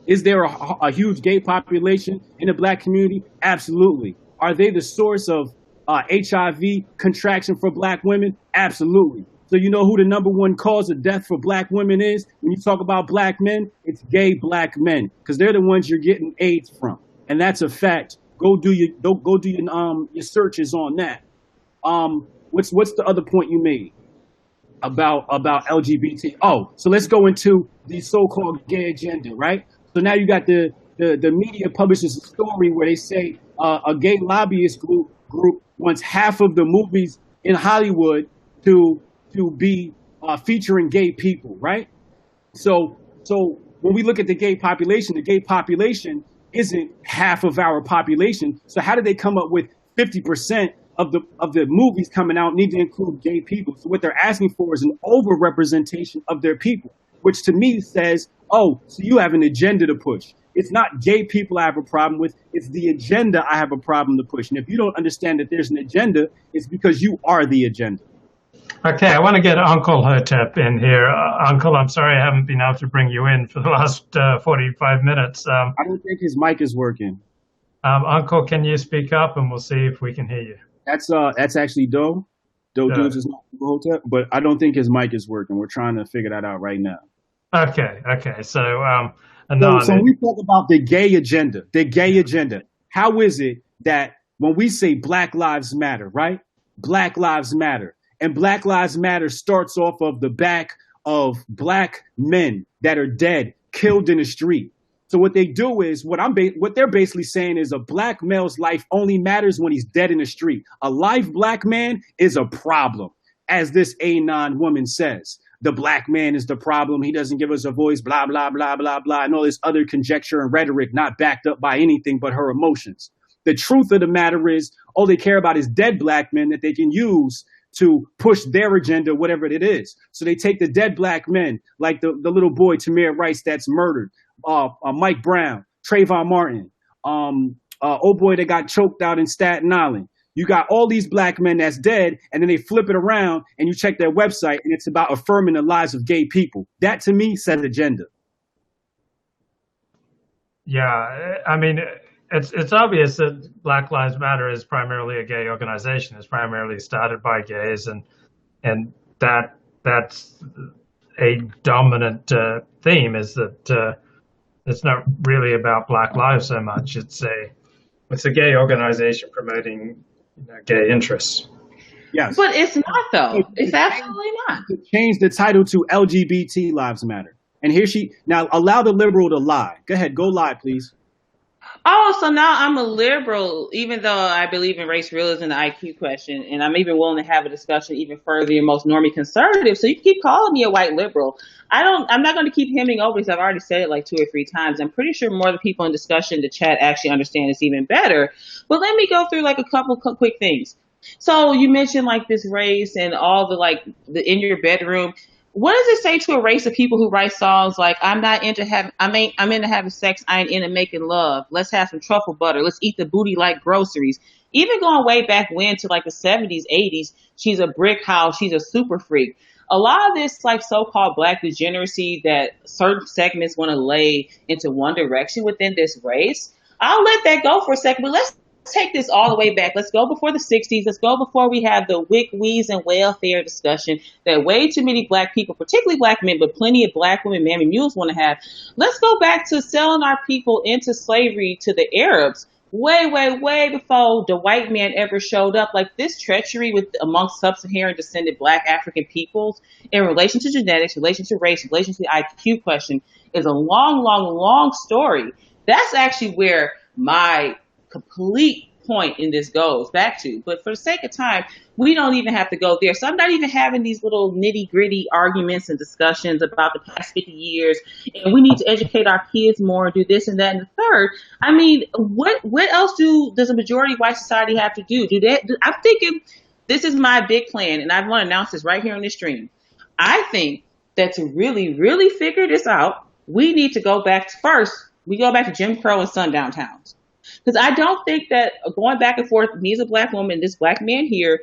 Is there a huge gay population in the black community? Absolutely. Are they the source of HIV contraction for black women? Absolutely. So you know who the number one cause of death for black women is? When you talk about black men, it's gay black men, because they're the ones you're getting AIDS from, and that's a fact. Go do your searches on that. What's the other point you made about LGBT? Oh, so let's go into the so-called gay agenda, right? So now you got the media publishes a story where they say a gay lobbyist group wants half of the movies in Hollywood to be featuring gay people, right? So when we look at the gay population isn't half of our population. So how did they come up with 50% of the movies coming out need to include gay people? So what they're asking for is an overrepresentation of their people, which to me says, oh, so you have an agenda to push. It's not gay people I have a problem with. It's the agenda I have a problem to push. And if you don't understand that there's an agenda, it's because you are the agenda. Okay, I want to get Uncle Hotep in here. Uncle, I'm sorry I haven't been able to bring you in for the last 45 minutes. I don't think his mic is working. Uncle, can you speak up and we'll see if we can hear you? That's actually Doe. Doe Dudes is not Hotep, but I don't think his mic is working. We're trying to figure that out right now. Okay. So, so we talk about the gay agenda. How is it that when we say Black Lives Matter, right? Black Lives Matter. And Black Lives Matter starts off of the back of black men that are dead, killed in the street. So what they do is what they're basically saying is a black male's life only matters when he's dead in the street. A live black man is a problem, as this Anon woman says. The black man is the problem. He doesn't give us a voice, blah, blah, blah, blah, blah, and all this other conjecture and rhetoric not backed up by anything but her emotions. The truth of the matter is all they care about is dead black men that they can use to push their agenda, whatever it is. So they take the dead black men, like the little boy, Tamir Rice, that's murdered, Mike Brown, Trayvon Martin, old boy that got choked out in Staten Island. You got all these black men that's dead, and then they flip it around and you check their website and it's about affirming the lives of gay people. That to me says agenda. Yeah, I mean, it's obvious that Black Lives Matter is primarily a gay organization. It's primarily started by gays, and that's a dominant theme. Is that it's not really about Black lives so much. It's a gay organization promoting gay interests. Yes, but it's not though. It's absolutely not. To change the title to LGBT Lives Matter, and here now allow the liberal to lie. Go ahead, go lie, please. Oh, so now I'm a liberal, even though I believe in race realism and the IQ question, and I'm even willing to have a discussion even further than most normie conservative. So you keep calling me a white liberal. I'm not going to keep hemming over because I've already said it like 2 or 3 times. I'm pretty sure more of the people in discussion, the chat actually understand this even better. But let me go through like a couple quick things. So you mentioned like this race and all the in your bedroom. What does it say to a race of people who write songs like I'm into having sex, I ain't into making love. Let's have some truffle butter. Let's eat the booty like groceries. Even going way back when to like the 70s, 80s, she's a brick house, she's a super freak. A lot of this like so-called black degeneracy that certain segments want to lay into one direction within this race. I'll let that go for a second, but let's take this all the way back. Let's go before the 60s. Let's go before we have the wick, wheeze, and welfare discussion that way too many black people, particularly black men, but plenty of black women, mammy mules want to have. Let's go back to selling our people into slavery to the Arabs way, way, way before the white man ever showed up. Like this treachery amongst sub-Saharan descended black African peoples in relation to genetics, relation to race, relation to the IQ question is a long, long, long story. That's actually where my complete point in this goes back to. But for the sake of time, we don't even have to go there. So I'm not even having these little nitty gritty arguments and discussions about the past 50 years. And we need to educate our kids more, do this and that and the third. I mean, what else does a majority of white society have to do? I'm thinking this is my big plan. And I want to announce this right here on this stream. I think that to really, really figure this out, we need to go back to Jim Crow and sundown towns. Because I don't think that going back and forth, me as a black woman, this black man here,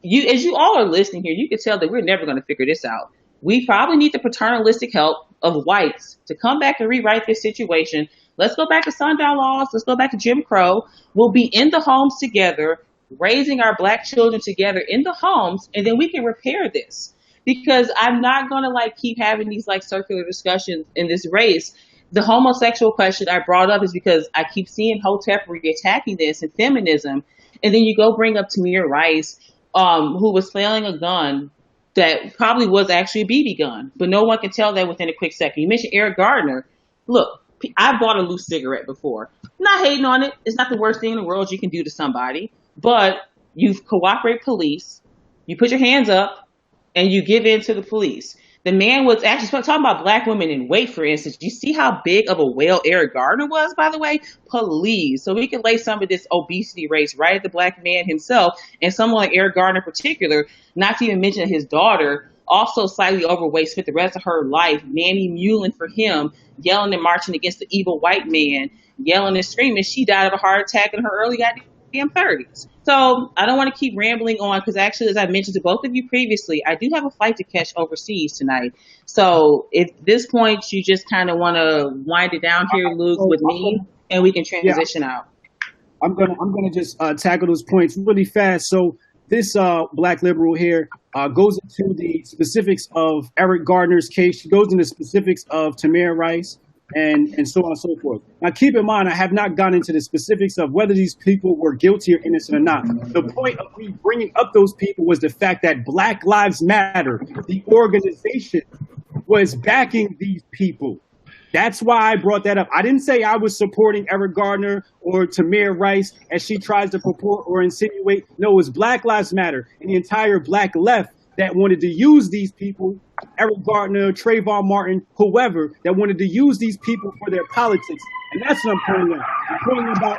as you all are listening here, you can tell that we're never going to figure this out. We probably need the paternalistic help of whites to come back and rewrite this situation. Let's go back to sundown laws. Let's go back to Jim Crow. We'll be in the homes together, raising our black children together in the homes, and then we can repair this. Because I'm not going to keep having these circular discussions in this race. The homosexual question I brought up is because I keep seeing Hotep attacking this and feminism. And then you go bring up Tamir Rice, who was flailing a gun that probably was actually a BB gun, but no one can tell that within a quick second. You mentioned Eric Gardner. Look, I bought a loose cigarette before. I'm not hating on it. It's not the worst thing in the world you can do to somebody, but you cooperate police, you put your hands up, and you give in to the police. The man was actually talking about black women in weight, for instance. You see how big of a whale Eric Gardner was, by the way? Please. So we can lay some of this obesity race right at the black man himself, and someone like Eric Gardner in particular, not to even mention his daughter, also slightly overweight, spent the rest of her life nanny muling for him, yelling and marching against the evil white man, yelling and screaming. She died of a heart attack in her early goddamn 30s. So I don't want to keep rambling on because actually, as I mentioned to both of you previously, I do have a flight to catch overseas tonight. So at this point, you just kind of want to wind it down here, Luke, with me, and we can transition out. I'm gonna just tackle those points really fast. So this black liberal here goes into the specifics of Eric Gardner's case. She goes into the specifics of Tamir Rice and so on and so forth. Now, keep in mind, I have not gone into the specifics of whether these people were guilty or innocent or not. The point of me bringing up those people was the fact that Black Lives Matter, the organization, was backing these people. That's why I brought that up. I didn't say I was supporting Eric Gardner or Tamir Rice as she tries to purport or insinuate. No, it was Black Lives Matter and the entire black left that wanted to use these people, Eric Gardner, Trayvon Martin, whoever, that wanted to use these people for their politics. And that's what I'm pointing out. I'm pointing about...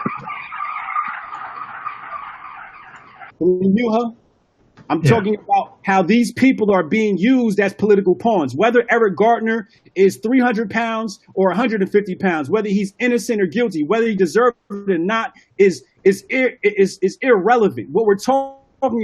Can you mute her? I'm talking about how these people are being used as political pawns. Whether Eric Gardner is 300 pounds or 150 pounds, whether he's innocent or guilty, whether he deserves it or not, is irrelevant. What we're talking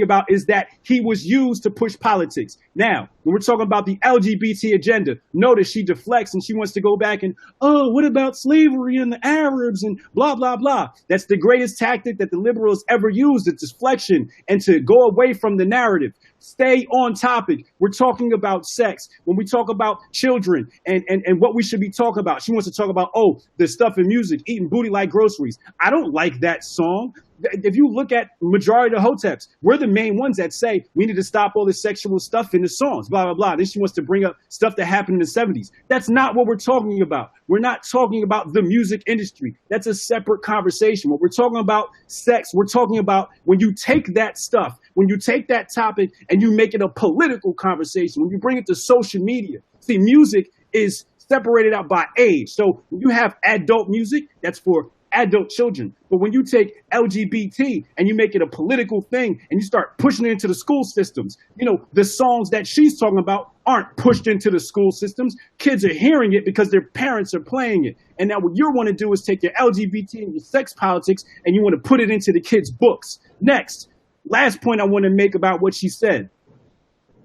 about is that he was used to push politics. Now, when we're talking about the LGBT agenda, notice she deflects and she wants to go back and, oh, what about slavery and the Arabs and blah, blah, blah. That's the greatest tactic that the liberals ever used, it's deflection and to go away from the narrative. Stay on topic. We're talking about sex. When we talk about children and what we should be talking about, she wants to talk about, oh, the stuff in music, eating booty like groceries. I don't like that song. If you look at majority of the Hoteps, we're the main ones that say we need to stop all this sexual stuff in the songs, blah, blah, blah. Then she wants to bring up stuff that happened in the 70s. That's not what we're talking about. We're not talking about the music industry. That's a separate conversation. When we're talking about sex, we're talking about when you take that stuff, when you take that topic and you make it a political conversation, when you bring it to social media. See, music is separated out by age. So when you have adult music, that's for adult children. But when you take LGBT and you make it a political thing and you start pushing it into the school systems, you know, the songs that she's talking about aren't pushed into the school systems. Kids are hearing it because their parents are playing it. And now what you want to do is take your LGBT and your sex politics and you want to put it into the kids' books. Next, last point I want to make about what she said.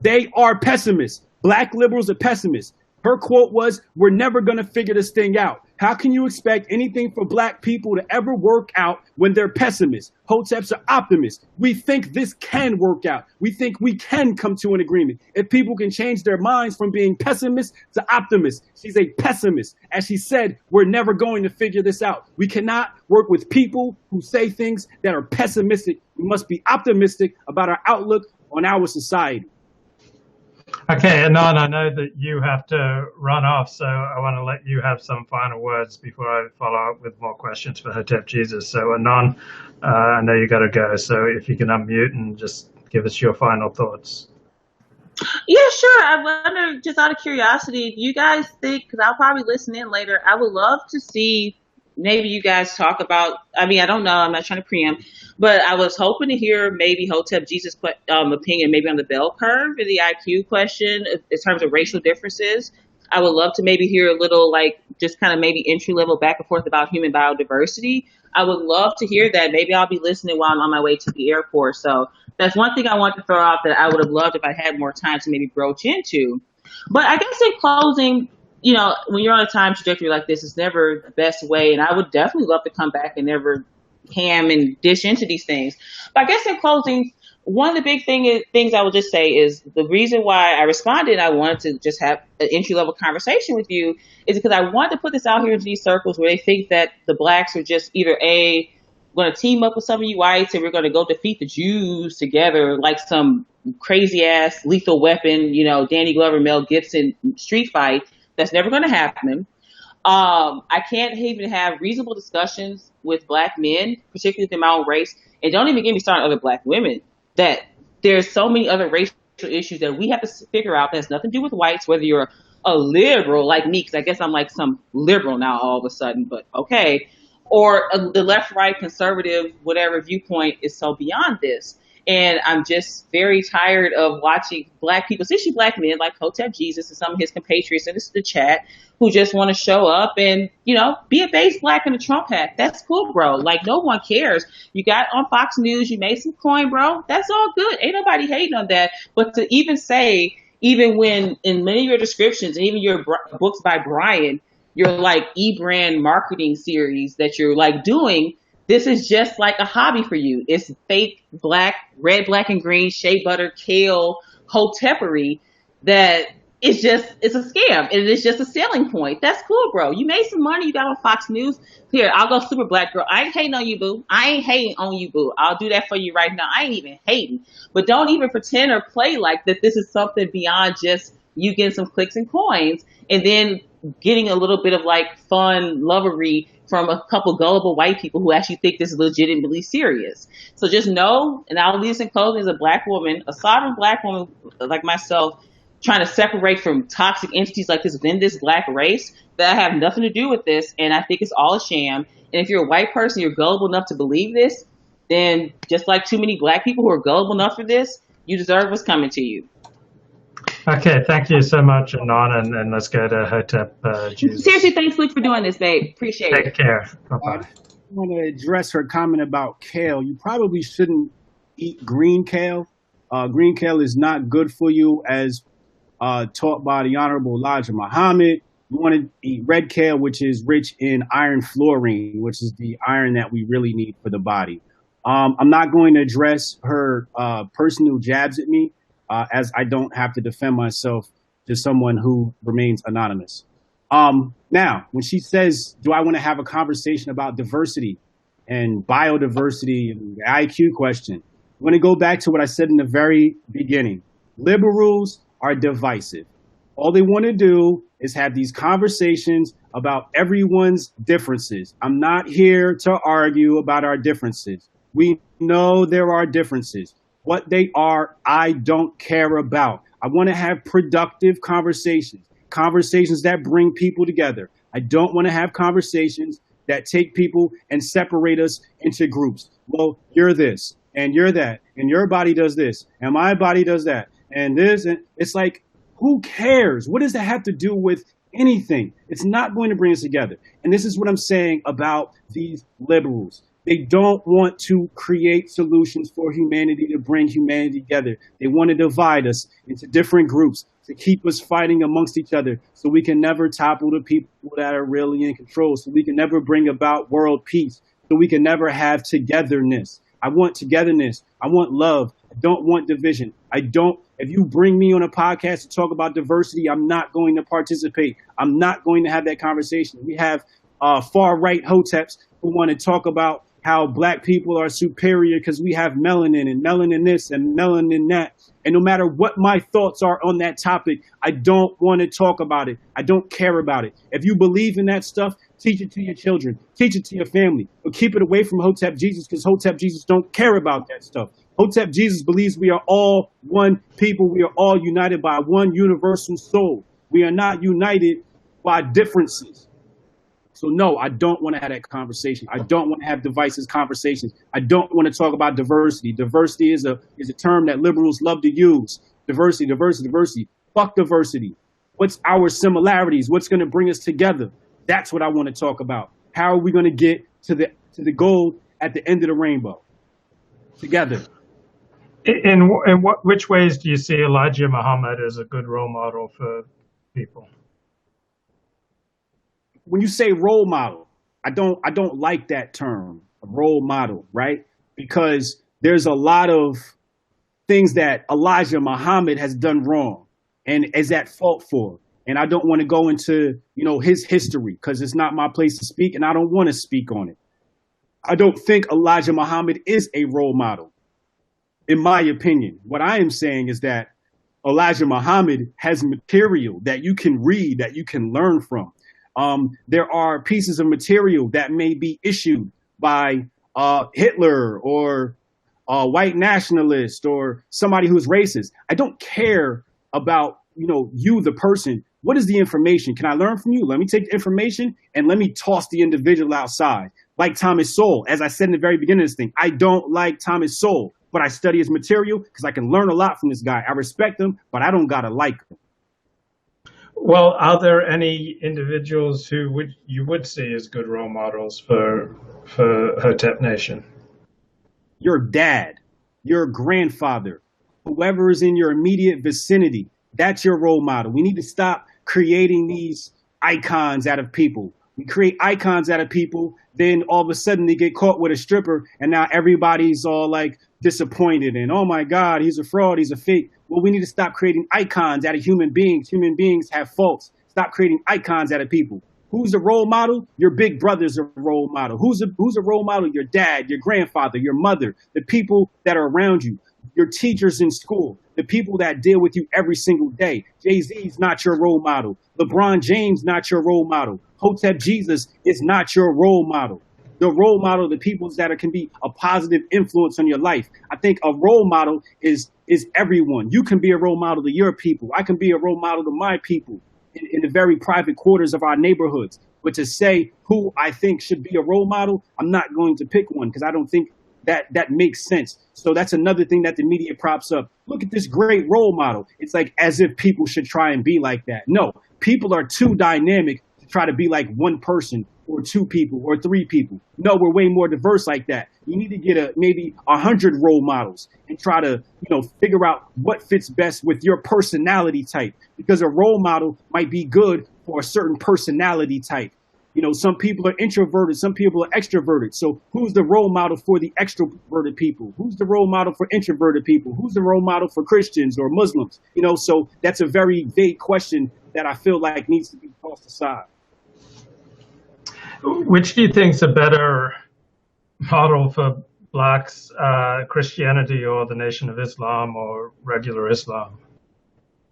They are pessimists. Black liberals are pessimists. Her quote was, we're never going to figure this thing out. How can you expect anything for black people to ever work out when they're pessimists? Hoteps are optimists. We think this can work out. We think we can come to an agreement. If people can change their minds from being pessimists to optimists. She's a pessimist. As she said, we're never going to figure this out. We cannot work with people who say things that are pessimistic. We must be optimistic about our outlook on our society. Okay, Anon, I know that you have to run off, so I want to let you have some final words before I follow up with more questions for Hotep Jesus. So Anon, I know you got to go, so if you can unmute and just give us your final thoughts. Yeah, sure. I wonder, just out of curiosity, do you guys think, because I'll probably listen in later, I would love to see maybe you guys talk about, I mean, I don't know, I'm not trying to preempt, but I was hoping to hear maybe Hotep Jesus' opinion maybe on the bell curve or the IQ question in terms of racial differences. I would love to maybe hear a little, like, just kind of maybe entry level back and forth about human biodiversity. I would love to hear that. Maybe I'll be listening while I'm on my way to the airport. So that's one thing I want to throw out that I would have loved if I had more time to maybe broach into. But I guess in closing, you know, when you're on a time trajectory like this, it's never the best way. And I would definitely love to come back and never ham and dish into these things. But I guess in closing, one of the big things I would just say is the reason why I responded, I wanted to just have an entry level conversation with you, is because I wanted to put this out here into these circles where they think that the blacks are just either going to team up with some of you whites and we're going to go defeat the Jews together like some crazy ass lethal weapon, you know, Danny Glover, Mel Gibson street fight. That's never going to happen. I can't even have reasonable discussions with black men, particularly within my own race. And don't even get me started on other black women, that there's so many other racial issues that we have to figure out that has nothing to do with whites, whether you're a liberal like me, because I guess I'm like some liberal now all of a sudden, but okay, or the left, right, conservative, whatever viewpoint is so beyond this. And I'm just very tired of watching black people, especially black men like Hotep Jesus and some of his compatriots in the chat, who just want to show up and, be a base black in a Trump hat. That's cool, bro. Like, no one cares. You got on Fox News, you made some coin, bro. That's all good. Ain't nobody hating on that. But to even say, even when in many of your descriptions and even your books by Brian, your like e-brand marketing series that you're like doing, this is just like a hobby for you. It's fake black, red, black, and green, shea butter, kale, hotepery that it's a scam. And it's just a selling point. That's cool, bro. You made some money. You got on Fox News. Here, I'll go super black girl. I ain't hating on you, boo. I ain't hating on you, boo. I'll do that for you right now. I ain't even hating. But don't even pretend or play like that this is something beyond just you getting some clicks and coins and then getting a little bit of like fun lovery from a couple gullible white people who actually think this is legitimately serious. So just know, and I'll leave this in closing, as a black woman, a sovereign black woman like myself, trying to separate from toxic entities like this within this black race, that have nothing to do with this, and I think it's all a sham. And if you're a white person, you're gullible enough to believe this, then just like too many black people who are gullible enough for this, you deserve what's coming to you. Okay, thank you so much, Anon, and let's go to Hotep Jesus. Seriously, thanks, Luke, for doing this, babe. Appreciate it. Take care. Bye-bye. I want to address her comment about kale. You probably shouldn't eat green kale. Green kale is not good for you, as taught by the Honorable Elijah Muhammad. You want to eat red kale, which is rich in iron fluorine, which is the iron that we really need for the body. I'm not going to address her personal jabs at me, as I don't have to defend myself to someone who remains anonymous. Now, when she says, do I want to have a conversation about diversity and biodiversity and the IQ question, I'm going to go back to what I said in the very beginning. Liberals are divisive. All they want to do is have these conversations about everyone's differences. I'm not here to argue about our differences. We know there are differences. What they are, I don't care about. I want to have productive conversations, conversations that bring people together. I don't want to have conversations that take people and separate us into groups. Well, you're this, and you're that, and your body does this, and my body does that, and this, and it's like, who cares? What does that have to do with anything? It's not going to bring us together. And this is what I'm saying about these liberals. They don't want to create solutions for humanity to bring humanity together. They want to divide us into different groups to keep us fighting amongst each other so we can never topple the people that are really in control, so we can never bring about world peace, so we can never have togetherness. I want togetherness. I want love. I don't want division. If you bring me on a podcast to talk about diversity, I'm not going to participate. I'm not going to have that conversation. We have far-right hoteps who want to talk about how black people are superior because we have melanin and melanin this and melanin that. And no matter what my thoughts are on that topic, I don't want to talk about it. I don't care about it. If you believe in that stuff, teach it to your children. Teach it to your family. But keep it away from Hotep Jesus, because Hotep Jesus don't care about that stuff. Hotep Jesus believes we are all one people. We are all united by one universal soul. We are not united by differences. So no, I don't want to have that conversation. I don't want to have divisive conversations. I don't want to talk about diversity. Diversity is a term that liberals love to use. Diversity, diversity, diversity. Fuck diversity. What's our similarities? What's going to bring us together? That's what I want to talk about. How are we going to get to the goal at the end of the rainbow? Together. Which ways do you see Elijah Muhammad as a good role model for people? When you say role model, I don't like that term, role model, right? Because there's a lot of things that Elijah Muhammad has done wrong and is at fault for. And I don't want to go into, his history because it's not my place to speak and I don't want to speak on it. I don't think Elijah Muhammad is a role model, in my opinion. What I am saying is that Elijah Muhammad has material that you can read, that you can learn from. There are pieces of material that may be issued by Hitler or a white nationalist or somebody who's racist. I don't care about, you, the person. What is the information? Can I learn from you? Let me take the information and let me toss the individual outside. Like Thomas Sowell, as I said in the very beginning of this thing, I don't like Thomas Sowell, but I study his material because I can learn a lot from this guy. I respect him, but I don't gotta like him. Well, are there any individuals who you would see as good role models for Hotep Nation? Your dad, your grandfather, whoever is in your immediate vicinity, that's your role model. We need to stop creating these icons out of people. We create icons out of people, then all of a sudden they get caught with a stripper, and now everybody's all like disappointed and, oh my God, he's a fraud, he's a fake. Well, we need to stop creating icons out of human beings. Human beings have faults. Stop creating icons out of people. Who's a role model? Your big brother's a role model. Who's a role model? Your dad, your grandfather, your mother, the people that are around you, your teachers in school, the people that deal with you every single day. Jay-Z's not your role model. LeBron James not your role model. Hotep Jesus is not your role model. The role model, the people that can be a positive influence on your life. I think a role model is everyone. You can be a role model to your people. I can be a role model to my people in the very private quarters of our neighborhoods. But to say who I think should be a role model, I'm not going to pick one because I don't think that makes sense. So that's another thing that the media props up. Look at this great role model. It's like as if people should try and be like that. No, people are too dynamic to try to be like one person or two people or three people. No, we're way more diverse like that. You need to get maybe 100 role models and try to, figure out what fits best with your personality type, because a role model might be good for a certain personality type. Some people are introverted, some people are extroverted. So who's the role model for the extroverted people? Who's the role model for introverted people? Who's the role model for Christians or Muslims? So that's a very vague question that I feel like needs to be tossed aside. Which do you think is a better model for blacks, Christianity or the Nation of Islam or regular Islam?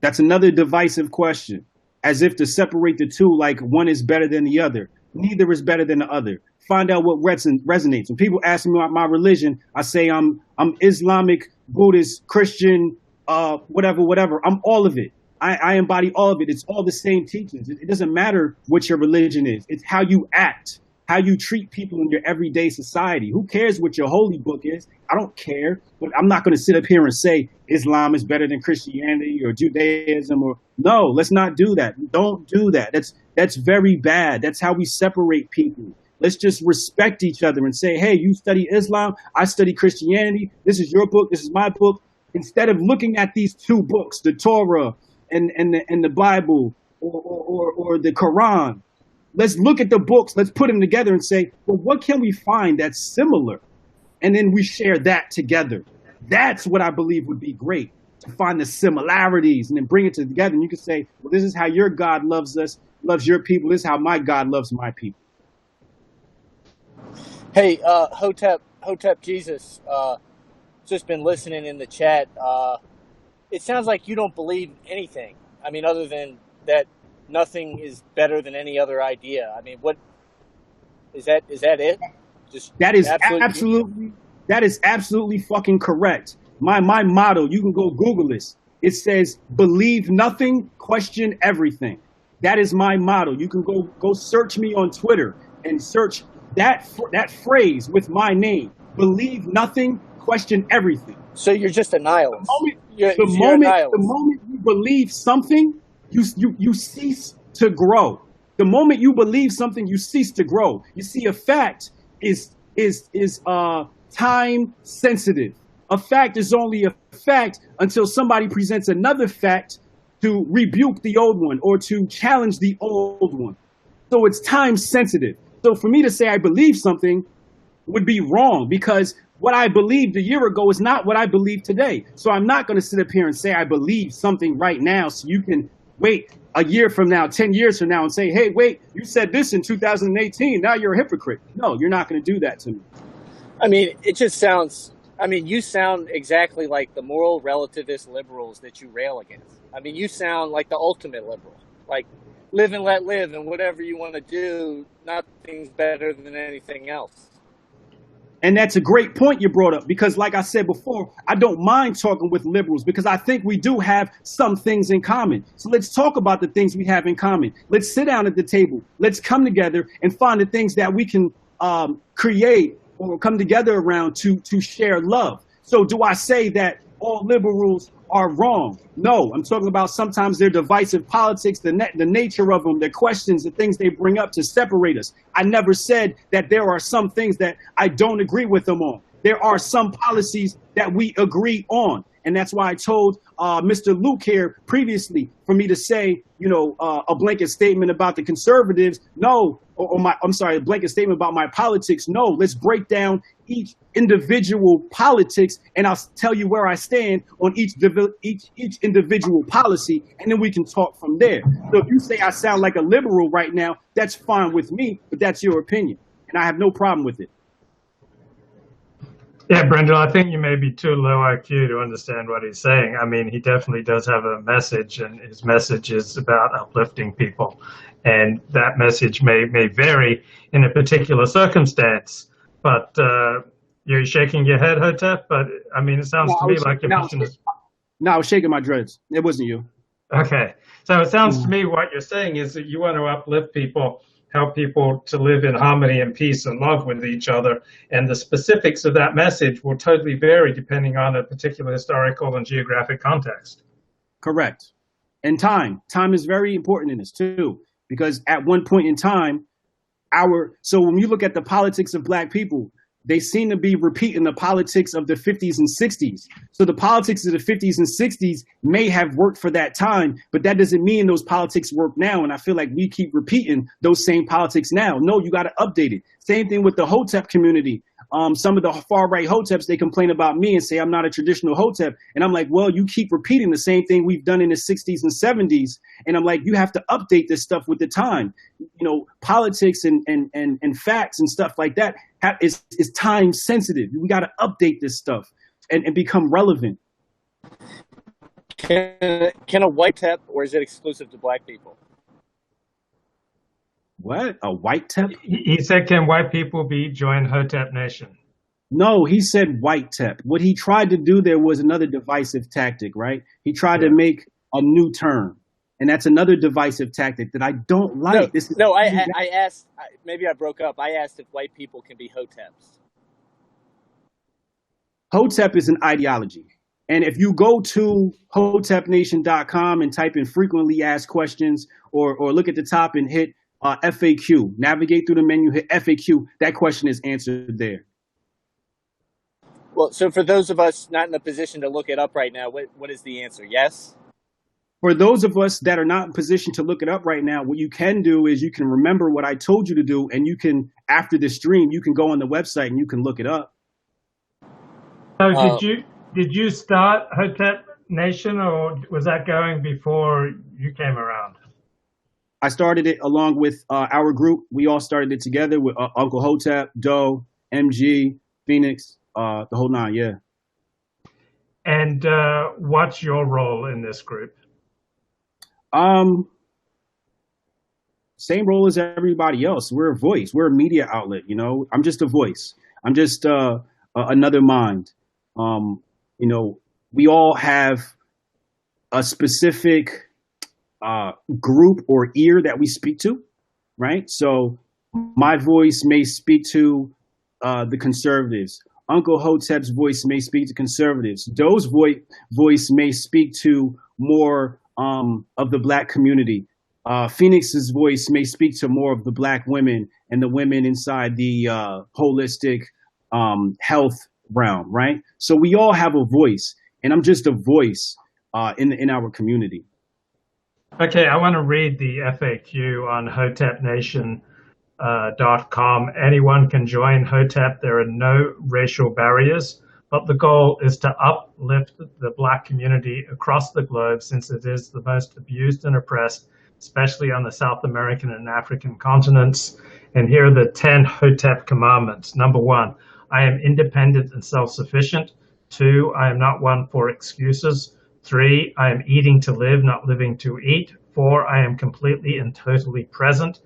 That's another divisive question, as if to separate the two like one is better than the other. Neither is better than the other. Find out what resonates. When people ask me about my religion, I say I'm Islamic, Buddhist, Christian, whatever. I'm all of it. I embody all of it. It's all the same teachings. It doesn't matter what your religion is. It's how you act, how you treat people in your everyday society. Who cares what your holy book is? I don't care. But I'm not going to sit up here and say Islam is better than Christianity or Judaism or no, let's not do that. Don't do that. That's very bad. That's how we separate people. Let's just respect each other and say, hey, you study Islam, I study Christianity. This is your book. This is my book. Instead of looking at these two books, the Torah and the Bible or the Quran, let's look at the books. Let's put them together and say, well, what can we find that's similar? And then we share that together. That's what I believe would be great, to find the similarities and then bring it together. And you can say, well, this is how your God loves us, loves your people. This is how my God loves my people. Hey, Hotep Jesus, just been listening in the chat. It sounds like you don't believe anything. I mean, other than that, nothing is better than any other idea. I mean, what is that? Is that it? Just that is absolutely fucking correct. My motto, you can go Google this. It says, believe nothing, question everything. That is my motto. You can go search me on Twitter and search that phrase with my name. Believe nothing, question everything. So you're just a nihilist. The moment you believe something, you cease to grow. The moment you believe something, you cease to grow. You see, a fact is time sensitive. A fact is only a fact until somebody presents another fact to rebuke the old one or to challenge the old one. So it's time sensitive. So for me to say I believe something would be wrong, because what I believed a year ago is not what I believe today. So I'm not going to sit up here and say I believe something right now so you can wait a year from now, 10 years from now and say, hey, wait, you said this in 2018. Now you're a hypocrite. No, you're not going to do that to me. I mean, it just sounds, you sound exactly like the moral relativist liberals that you rail against. I mean, you sound like the ultimate liberal, like live and let live, and whatever you want to do, nothing's better than anything else. And that's a great point you brought up because, like I said before, I don't mind talking with liberals because I think we do have some things in common. So let's talk about the things we have in common. Let's sit down at the table. Let's come together and find the things that we can create or come together around to share love. So do I say that all liberals are wrong? No, I'm talking about sometimes their divisive politics, the nature of them, their questions, the things they bring up to separate us. I never said that there are some things that I don't agree with them on. There are some policies that we agree on. And that's why I told Mr. Luke here previously for me to say, a blanket statement about the conservatives. No, a blanket statement about my politics. No, let's break down each individual politics, and I'll tell you where I stand on each individual policy, and then we can talk from there. So if you say I sound like a liberal right now, that's fine with me, but that's your opinion, and I have no problem with it. Yeah, Brendan, I think you may be too low IQ to understand what he's saying. I mean, he definitely does have a message, and his message is about uplifting people. And that message may vary in a particular circumstance. But you're shaking your head, Hotep, but I mean, it sounds to me like your mission is... No, I was shaking my dreads. It wasn't you. Okay. So it sounds to me what you're saying is that you want to uplift people, help people to live in harmony and peace and love with each other. And the specifics of that message will totally vary depending on a particular historical and geographic context. Correct. And time. Time is very important in this too, because at one point in time, so when you look at the politics of black people, they seem to be repeating the politics of the 50s and 60s. So the politics of the 50s and 60s may have worked for that time, but that doesn't mean those politics work now. And I feel like we keep repeating those same politics now. No, you got to update it. Same thing with the Hotep community. Some of the far-right Hoteps, they complain about me and say I'm not a traditional Hotep. And I'm like, well, you keep repeating the same thing we've done in the 60s and 70s. And I'm like, you have to update this stuff with the time. Politics and facts and stuff like that is time sensitive. We got to update this stuff and become relevant. Can a white tep, or is it exclusive to black people? What? A white tep? He said, can white people join Hotep Nation? No, he said white tep. What he tried to do there was another divisive tactic, right? He tried to make a new term. And that's another divisive tactic that I don't like. I asked, maybe I broke up. I asked if white people can be Hoteps. Hotep is an ideology. And if you go to hotepnation.com and type in frequently asked questions or look at the top and hit FAQ, navigate through the menu, hit FAQ, that question is answered there. Well, so for those of us not in a position to look it up right now, what is the answer? Yes? For those of us that are not in position to look it up right now, what you can do is you can remember what I told you to do, and you can, after the stream, you can go on the website and you can look it up. So did you start Hotep Nation, or was that going before you came around? I started it along with our group. We all started it together with Uncle Hotep, Doe, MG, Phoenix, the whole nine, yeah. And what's your role in this group? Same role as everybody else. We're a voice. We're a media outlet, I'm just a voice. I'm just another mind. We all have a specific group or ear that we speak to, right? So my voice may speak to the conservatives. Uncle Hotep's voice may speak to conservatives. Doe's voice may speak to more of the black community. Phoenix's voice may speak to more of the black women and the women inside the holistic health realm, right? So we all have a voice, and I'm just a voice in our community. Okay, I want to read the FAQ on hotepnation.com. Anyone can join Hotep. There are no racial barriers, but the goal is to uplift the black community across the globe, since it is the most abused and oppressed, especially on the South American and African continents. And here are the 10 Hotep commandments. Number 1, I am independent and self-sufficient. 2, I am not one for excuses. 3, I am eating to live, not living to eat. 4, I am completely and totally present.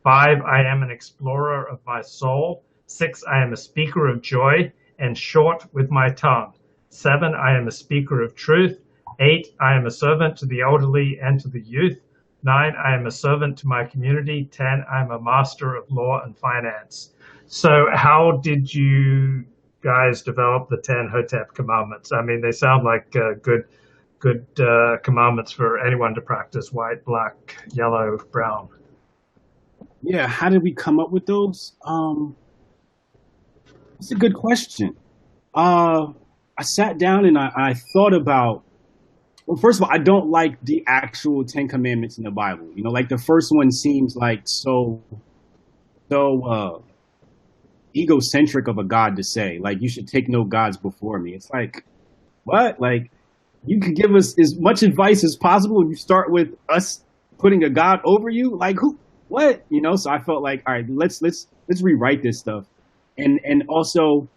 5, I am an explorer of my soul. 6, I am a speaker of joy and short with my tongue. 7, I am a speaker of truth. 8, I am a servant to the elderly and to the youth. 9, I am a servant to my community. 10, I'm a master of law and finance. So how did you guys develop the 10 Hotep commandments? I mean, they sound like good commandments for anyone to practice: white, black, yellow, brown. Yeah, how did we come up with those? That's a good question. I sat down and I thought about. Well, first of all, I don't like the actual Ten Commandments in the Bible. You know, like the first one seems like so egocentric of a God to say. Like, you should take no gods before me. It's like, what? Like, you could give us as much advice as possible, and you start with us putting a God over you? Like, who? What? You know? So I felt like, all right, let's rewrite this stuff, and also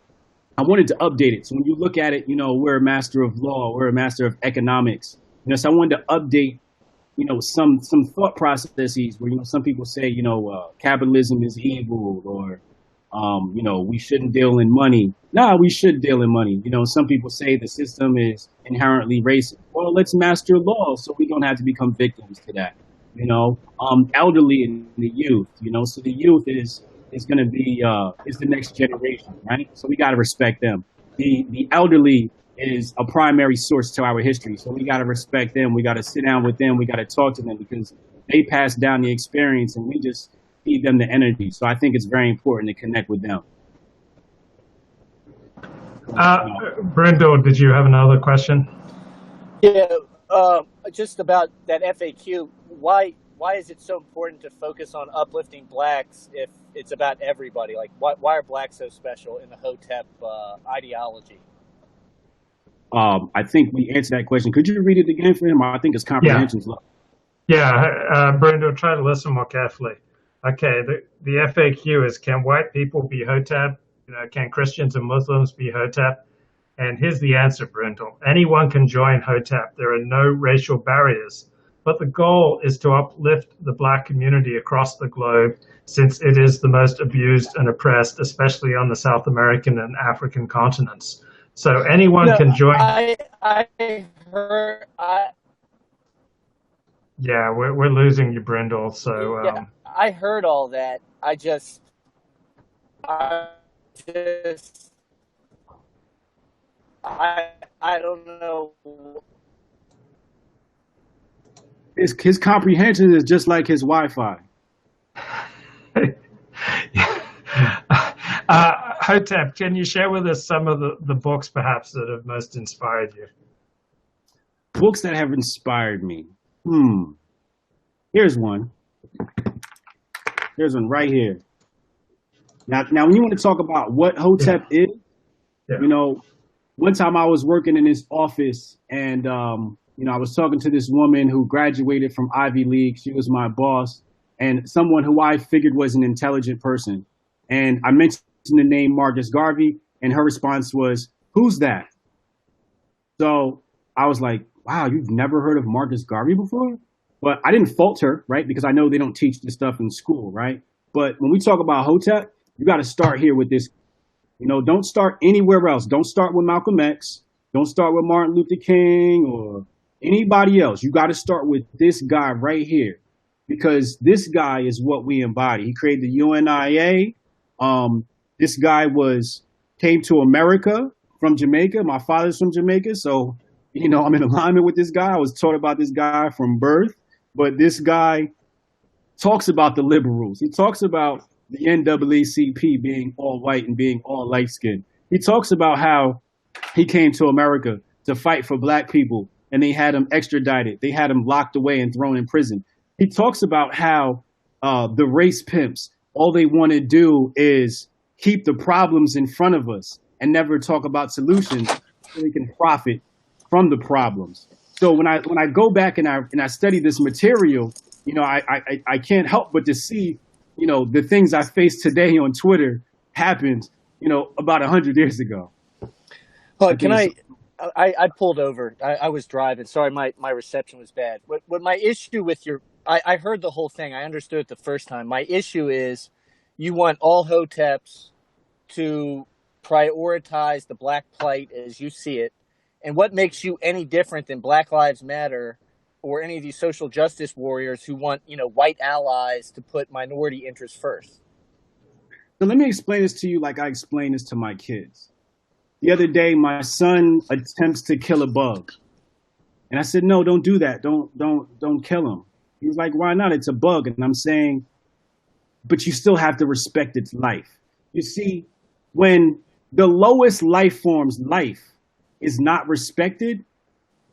I wanted to update it. So when you look at it, you know, we're a master of law, we're a master of economics. You know, so I wanted to update, you know, some thought processes where, you know, some people say, you know, capitalism is evil, or you know, we shouldn't deal in money. Nah, we should deal in money. You know, some people say the system is inherently racist. Well, let's master law so we don't have to become victims to that. You know, elderly and the youth. You know, so the youth is going to be is the next generation, right? So we got to respect them. The elderly is a primary source to our history, so we got to respect them. We got to sit down with them. We got to talk to them because they passed down the experience, and we just feed them the energy. So I think it's very important to connect with them. Brindle, did you have another question? Yeah, just about that FAQ. Why is it so important to focus on uplifting blacks if it's about everybody? Like, why are blacks so special in the Hotep ideology? I think we answered that question. Could you read it again for him? I think his comprehension's low. Yeah, Brindle, try to listen more carefully. Okay, the FAQ is: can white people be Hotep? You know, can Christians and Muslims be Hotep? And here's the answer, Brindle. Anyone can join Hotep. There are no racial barriers. But the goal is to uplift the black community across the globe, since it is the most abused and oppressed, especially on the South American and African continents. So anyone can join. Yeah, we're losing you, Brindle. So yeah, I heard all that. I don't know. His comprehension is just like his Wi-Fi. Hotep, can you share with us some of the books perhaps that have most inspired you? Books that have inspired me. Here's one. Here's one right here. Now, when you want to talk about what Hotep is, you know, one time I was working in his office, and you know, I was talking to this woman who graduated from Ivy League. She was my boss, and someone who I figured was an intelligent person. And I mentioned the name Marcus Garvey, and her response was, "Who's that?" So I was like, "Wow, you've never heard of Marcus Garvey before?" But I didn't fault her, right? Because I know they don't teach this stuff in school, right? But when we talk about Hotep, you got to start here with this. You know, don't start anywhere else. Don't start with Malcolm X. Don't start with Martin Luther King or anybody else. You got to start with this guy right here, because this guy is what we embody. He created the UNIA. This guy came to America from Jamaica. My father's from Jamaica, so you know I'm in alignment with this guy. I was taught about this guy from birth, but this guy talks about the liberals. He talks about the NAACP being all white and being all light skinned. He talks about how he came to America to fight for black people, and they had him extradited. They had him locked away and thrown in prison. He talks about how the race pimps, all they want to do is keep the problems in front of us and never talk about solutions so they can profit from the problems. So when I go back and I study this material, you know, I can't help but to see, you know, the things I face today on Twitter happened, you know, about 100 years ago. I pulled over. I was driving. Sorry, my reception was bad. What my issue with I heard the whole thing. I understood it the first time. My issue is you want all Hoteps to prioritize the black plight as you see it? And what makes you any different than Black Lives Matter or any of these social justice warriors who want, white allies to put minority interests first? So let me explain this to you like I explain this to my kids. The other day, my son attempts to kill a bug. And I said, no, don't do that. Don't kill him. He was like, why not? It's a bug. And I'm saying, but you still have to respect its life. You see, when the lowest life form's life is not respected,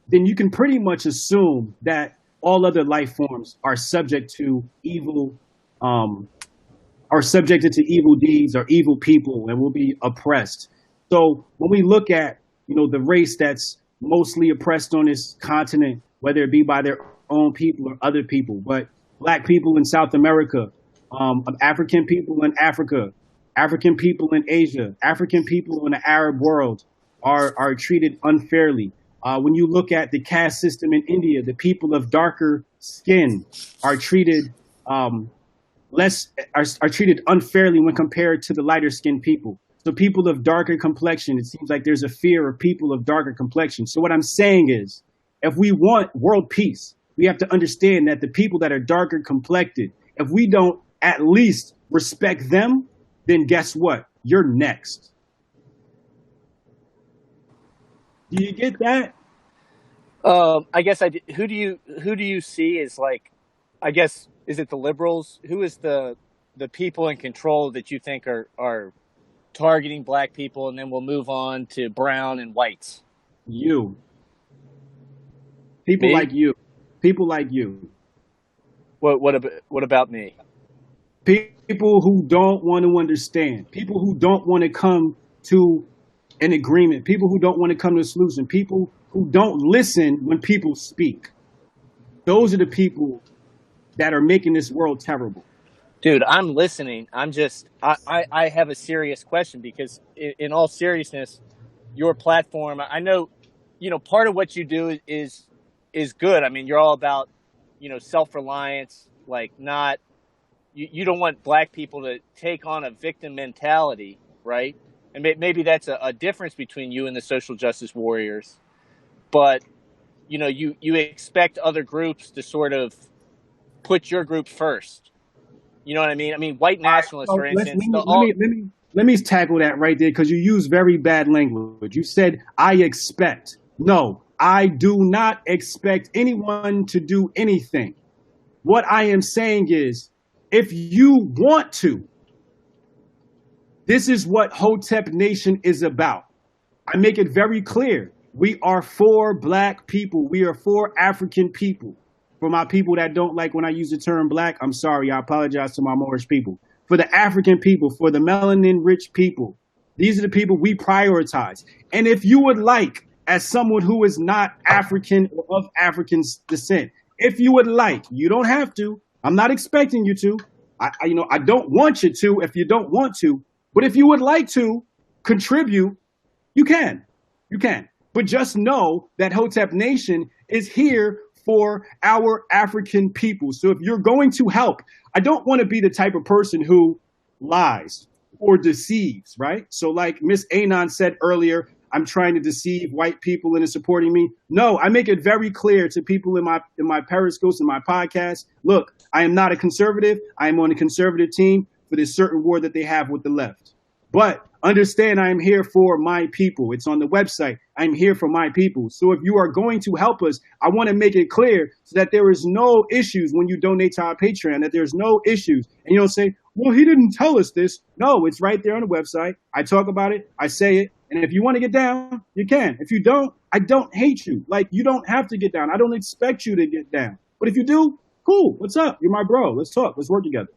then you can pretty much assume that all other life forms are subject to evil, are subjected to evil deeds or evil people and will be oppressed. So when we look at, the race that's mostly oppressed on this continent, whether it be by their own people or other people, but black people in South America, African people in Africa, African people in Asia, African people in the Arab world are treated unfairly. When you look at the caste system in India, the people of darker skin are treated are treated unfairly when compared to the lighter skinned people. So people of darker complexion, it seems like there's a fear of people of darker complexion. So what I'm saying is, if we want world peace, we have to understand that the people that are darker complected, if we don't at least respect them, then guess what? You're next. Do you get that? I guess who do you see as like, I guess, is it the liberals? Who is the people in control that you think are targeting black people, and then we'll move on to brown and whites? You. People Me? like you. People like you. What about me? People who don't want to understand. People who don't want to come to an agreement. People who don't want to come to a solution. People who don't listen when people speak. Those are the people that are making this world terrible. Dude, I'm listening. I have a serious question because in all seriousness, your platform, I know, part of what you do is good. I mean, you're all about, self-reliance, like not, you don't want black people to take on a victim mentality, right? And maybe that's a difference between you and the social justice warriors. But, you expect other groups to sort of put your group first. You know what I mean? I mean, white All right, nationalists, so for instance, let me tackle that right there because you use very bad language. You said I expect. No, I do not expect anyone to do anything. What I am saying is, if you want to, this is what Hotep Nation is about. I make it very clear. We are for black people. We are for African people. For my people that don't like when I use the term black, I'm sorry. I apologize to my Moorish people. For the African people, for the melanin-rich people, these are the people we prioritize. And if you would like, as someone who is not African or of African descent, if you would like, you don't have to. I'm not expecting you to. I don't want you to if you don't want to. But if you would like to contribute, you can. You can. But just know that Hotep Nation is here for our African people. So if you're going to help, I don't want to be the type of person who lies or deceives, right? So like Miss Anon said earlier, I'm trying to deceive white people into supporting me. No, I make it very clear to people in my periscopes and my podcast. Look, I am not a conservative. I am on a conservative team for this certain war that they have with the left. But understand, I am here for my people. It's on the website. I'm here for my people. So if you are going to help us, I want to make it clear so that there is no issues when you donate to our Patreon, that there's no issues. And you don't say, well, he didn't tell us this. No, it's right there on the website. I talk about it. I say it. And if you want to get down, you can. If you don't, I don't hate you. Like, you don't have to get down. I don't expect you to get down. But if you do, cool. What's up? You're my bro. Let's talk. Let's work together.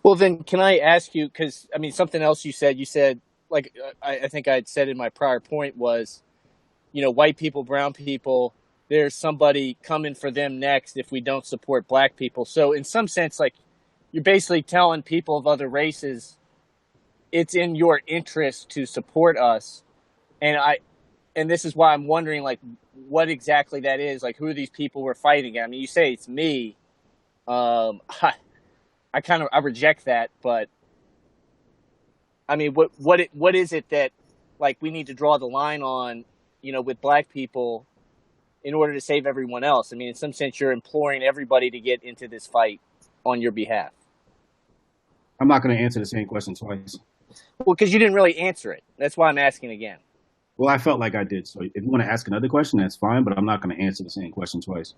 Well, then, can I ask you, because, I mean, something else you said, like, I think I had said in my prior point was, white people, brown people, there's somebody coming for them next if we don't support black people. So in some sense, like, you're basically telling people of other races, it's in your interest to support us. And this is why I'm wondering, like, what exactly that is. Like, who are these people we're fighting? I mean, you say it's me. I reject that, but I mean, what is it that like we need to draw the line on, you know, with black people in order to save everyone else? I mean, in some sense, you're imploring everybody to get into this fight on your behalf. I'm not going to answer the same question twice. Well, because you didn't really answer it. That's why I'm asking again. Well, I felt like I did. So if you want to ask another question, that's fine, but I'm not going to answer the same question twice.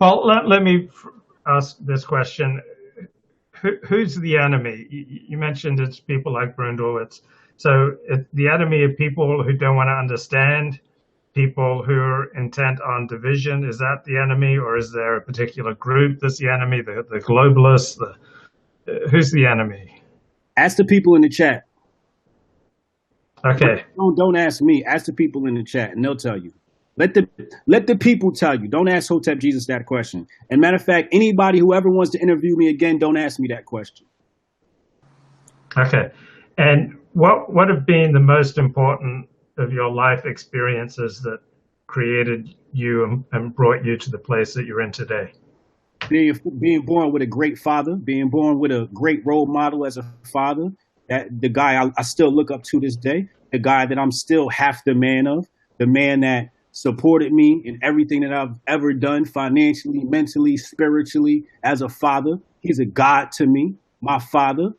Well, let me ask this question. Who's the enemy? You mentioned it's people like Brundlewitz. So the enemy of people who don't want to understand, people who are intent on division, is that the enemy, or is there a particular group that's the enemy, the globalists? Who's the enemy? Ask the people in the chat. Okay. Don't ask me. Ask the people in the chat, and they'll tell you. Let the people tell you. Don't ask Hotep Jesus that question. And matter of fact, anybody who ever wants to interview me again, don't ask me that question. Okay. And what have been the most important of your life experiences that created you and brought you to the place that you're in today? Being born with a great father, being born with a great role model as a father, that the guy I still look up to this day, the guy that I'm still half the man of, the man that supported me in everything that I've ever done, financially, mentally, spiritually, as a father. He's a God to me, my father.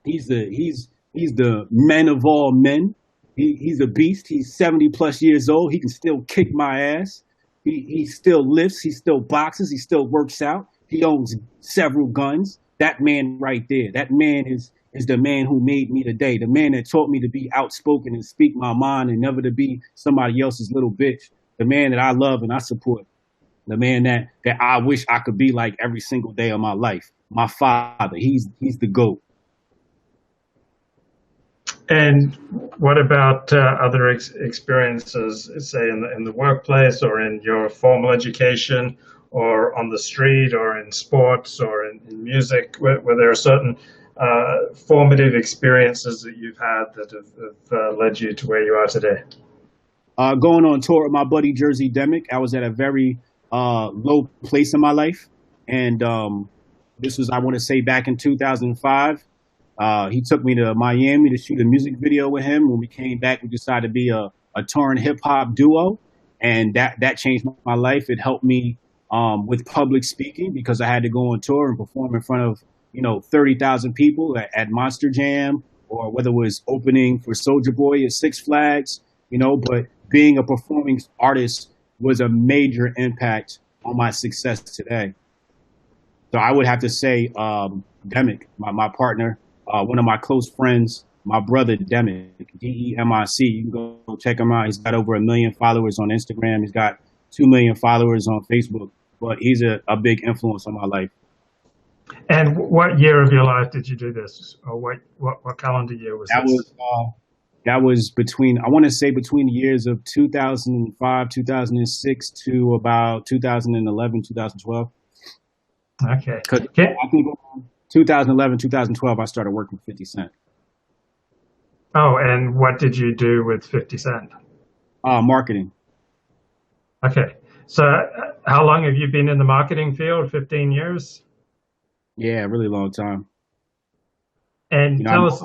He's the man of all men. He's a beast. He's 70 plus years old. He can still kick my ass. He still lifts. He still boxes. He still works out. He owns several guns. That man right there. That man is the man who made me today. The man that taught me to be outspoken and speak my mind and never to be somebody else's little bitch. The man that I love and I support. The man that I wish I could be like every single day of my life. My father. He's the GOAT. And what about other experiences, say in the workplace or in your formal education or on the street or in sports or in music? Were there certain formative experiences that you've had that have led you to where you are today? Going on tour with my buddy Jersey Demick, I was at a very low place in my life. And this was, I want to say, back in 2005. He took me to Miami to shoot a music video with him. When we came back, we decided to be a touring hip hop duo, and that changed my life. It helped me with public speaking because I had to go on tour and perform in front of 30,000 people at Monster Jam, or whether it was opening for Soulja Boy at Six Flags. But being a performing artist was a major impact on my success today. So I would have to say Demick, my partner. One of my close friends, my brother Demick, Demic. You can go check him out. He's got over 1 million followers on Instagram. He's got 2 million followers on Facebook. But he's a big influence on my life. And what year of your life did you do this, or what calendar year was this? That was between, I want to say, between the years of 2005, 2006 to about 2011, 2012. Okay. I think 2011, 2012, I started working with 50 Cent. Oh, and what did you do with 50 Cent? Marketing. Okay. So how long have you been in the marketing field? 15 years? Yeah, really long time. And tell us.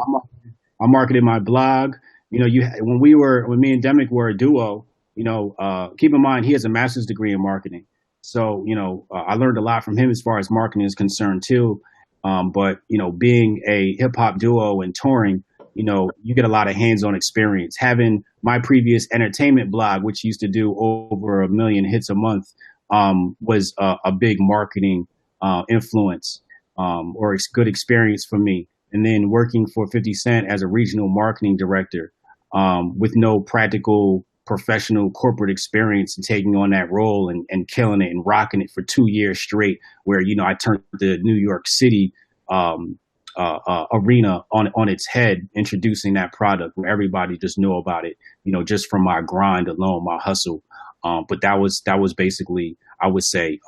I marketed my blog. When me and Demick were a duo, keep in mind, he has a master's degree in marketing. So, I learned a lot from him as far as marketing is concerned too. But being a hip hop duo and touring, you get a lot of hands-on experience. Having my previous entertainment blog, which used to do over 1 million hits a month, was a big marketing influence or good experience for me. And then working for 50 Cent as a regional marketing director with no practical professional corporate experience and taking on that role and killing it and rocking it for 2 years straight, where, I turned the New York City arena on its head, introducing that product where everybody just knew about it, just from my grind alone, my hustle. But that was basically, I would say,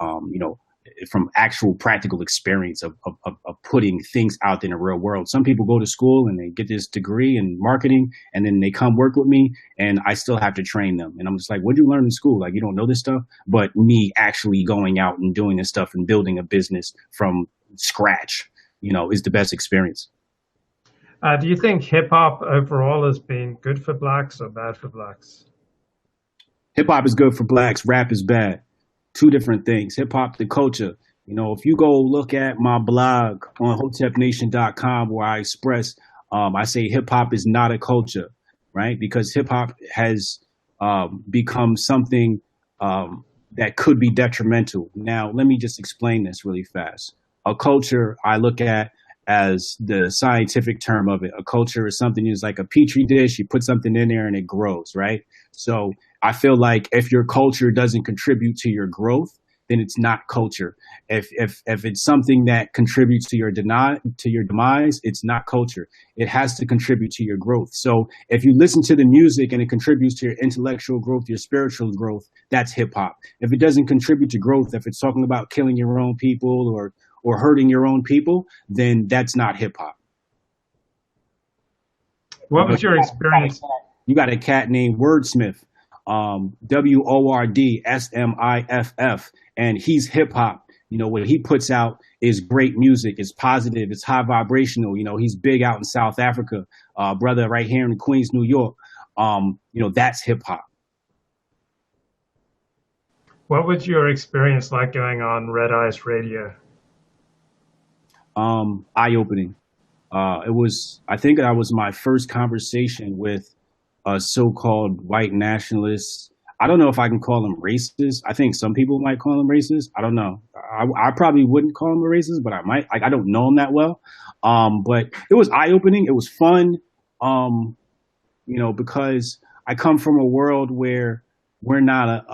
from actual practical experience of putting things out in the real world. Some people go to school and they get this degree in marketing and then they come work with me and I still have to train them. And I'm just like, what did you learn in school? Like, you don't know this stuff? But me actually going out and doing this stuff and building a business from scratch, is the best experience. Do you think hip hop overall has been good for blacks or bad for blacks? Hip hop is good for blacks. Rap is bad. Two different things. Hip hop, the culture. You know, if you go look at my blog on hotepnation.com where I express, I say hip hop is not a culture, right? Because hip hop has become something that could be detrimental. Now, let me just explain this really fast. A culture I look at as the scientific term of it. A culture is something is like a petri dish. You put something in there and it grows, right? So I feel like if your culture doesn't contribute to your growth, then it's not culture. If it's something that contributes to your demise, it's not culture. It has to contribute to your growth. So if you listen to the music and it contributes to your intellectual growth, your spiritual growth, that's hip hop. If it doesn't contribute to growth, if it's talking about killing your own people or hurting your own people, then that's not hip hop. What was your experience? You got a cat named Wordsmith, WORDSMIFF, and he's hip hop. You know, what he puts out is great music. It's positive. It's high vibrational. You know, he's big out in South Africa, brother right here in Queens, New York. You know, that's hip hop. What was your experience like going on Red Eyes Radio? Eye-opening. I think that was my first conversation with a so-called white nationalist. I don't know if I can call them racist. I think some people might call them racist. I don't know. I probably wouldn't call them a racist, but I might. I don't know them that well. But it was eye-opening. It was fun. You know, because I come from a world where we're not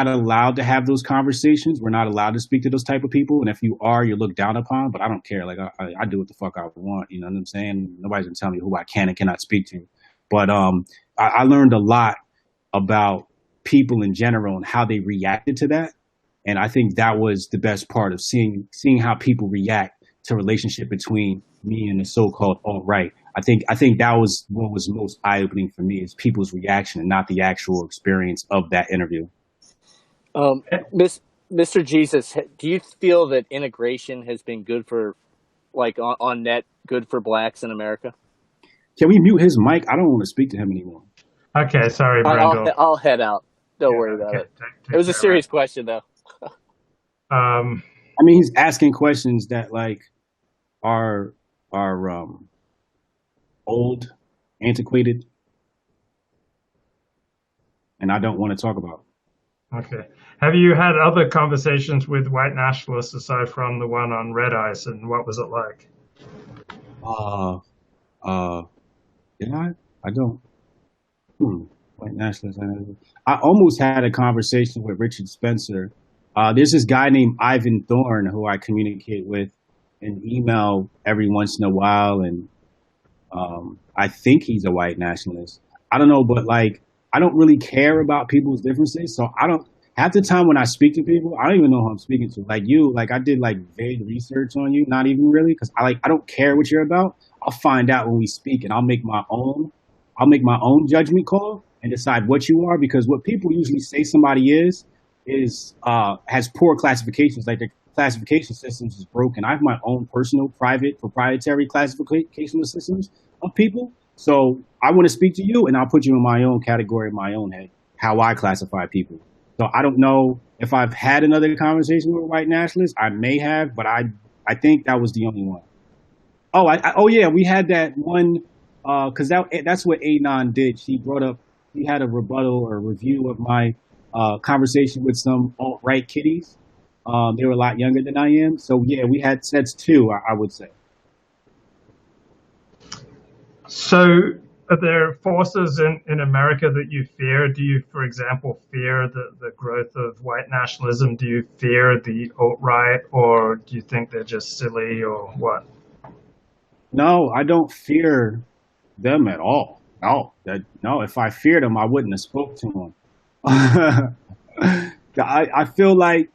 allowed to have those conversations. We're not allowed to speak to those type of people. And if you are, you're looked down upon. But I don't care. Like I do what the fuck I want. You know what I'm saying? Nobody's gonna tell me who I can and cannot speak to. But I learned a lot about people in general and how they reacted to that. And I think that was the best part of seeing how people react to relationship between me and the so-called alt-right. I think that was what was most eye-opening for me is people's reaction and not the actual experience of that interview. Mr. Jesus, do you feel that integration has been good for, like on net, good for blacks in America? Can we mute his mic? I don't want to speak to him anymore. Okay, sorry, Brendel. I'll head out. Don't worry about it. It was a serious question, though. I mean, he's asking questions that like are old, antiquated, and I don't want to talk about. Okay. Have you had other conversations with white nationalists aside from the one on Red Eyes, and what was it like? Did I? I don't. White nationalists. I almost had a conversation with Richard Spencer. There's this guy named Ivan Thorne who I communicate with in email every once in a while, and I think he's a white nationalist. I don't know, but like, I don't really care about people's differences, so I don't. Half the time when I speak to people, I don't even know who I'm speaking to. Like you, like I did like vague research on you, not even really, because I don't care what you're about. I'll find out when we speak, and I'll make my own judgment call and decide what you are. Because what people usually say somebody is has poor classifications. Like the classification systems is broken. I have my own personal, private, proprietary classification systems of people. So I want to speak to you, and I'll put you in my own category, in my own head, how I classify people. So I don't know if I've had another conversation with a white nationalist. I may have, but I think that was the only one. Oh yeah, we had that one because that's what Anon did. He had a rebuttal or review of my conversation with some alt-right kiddies. They were a lot younger than I am. So yeah, we had sets two, I would say. So are there forces in America that you fear? Do you, for example, fear the growth of white nationalism? Do you fear the alt-right, or do you think they're just silly, or what? No, I don't fear them at all. No, if I feared them, I wouldn't have spoke to them. I feel like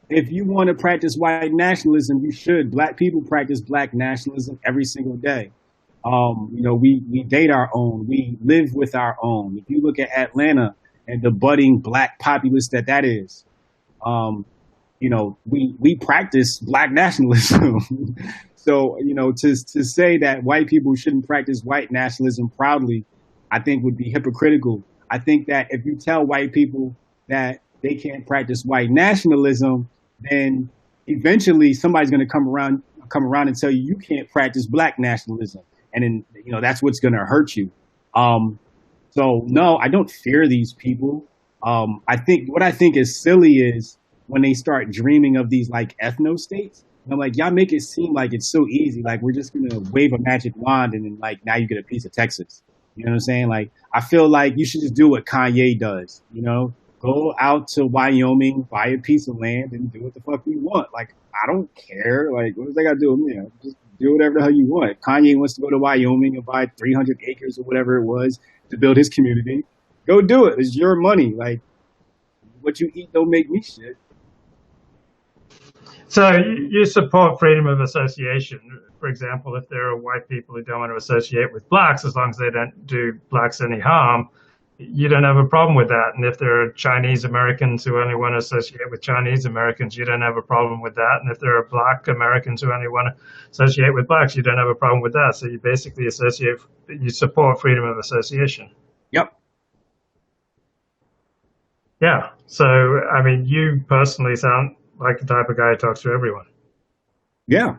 if you want to practice white nationalism, you should. Black people practice black nationalism every single day. You know, we date our own. We live with our own. If you look at Atlanta and the budding black populace that is, you know, we practice black nationalism. So, to say that white people shouldn't practice white nationalism proudly, I think would be hypocritical. I think that if you tell white people that they can't practice white nationalism, then eventually somebody's going to come around and tell you you can't practice black nationalism, and then that's what's going to hurt you. So no, I don't fear these people. I think is silly is when they start dreaming of these like ethno states. I'm like, y'all make it seem like it's so easy. Like we're just gonna wave a magic wand and then like now you get a piece of Texas. You know what I'm saying? Like I feel like you should just do what Kanye does. Go out to Wyoming, buy a piece of land, and do what the fuck you want. Like I don't care. Like what does that got to do with me? Just do whatever the hell you want. If Kanye wants to go to Wyoming and buy 300 acres or whatever it was to build his community, go do it. It's your money. Like what you eat don't make me shit. So you support freedom of association. For example, if there are white people who don't want to associate with blacks, as long as they don't do blacks any harm, you don't have a problem with that. And if there are Chinese Americans who only want to associate with Chinese Americans, you don't have a problem with that. And if there are black Americans who only want to associate with blacks, you don't have a problem with that. So you basically you support freedom of association. Yep. Yeah. So, I mean, you personally sound like the type of guy who talks to everyone. Yeah.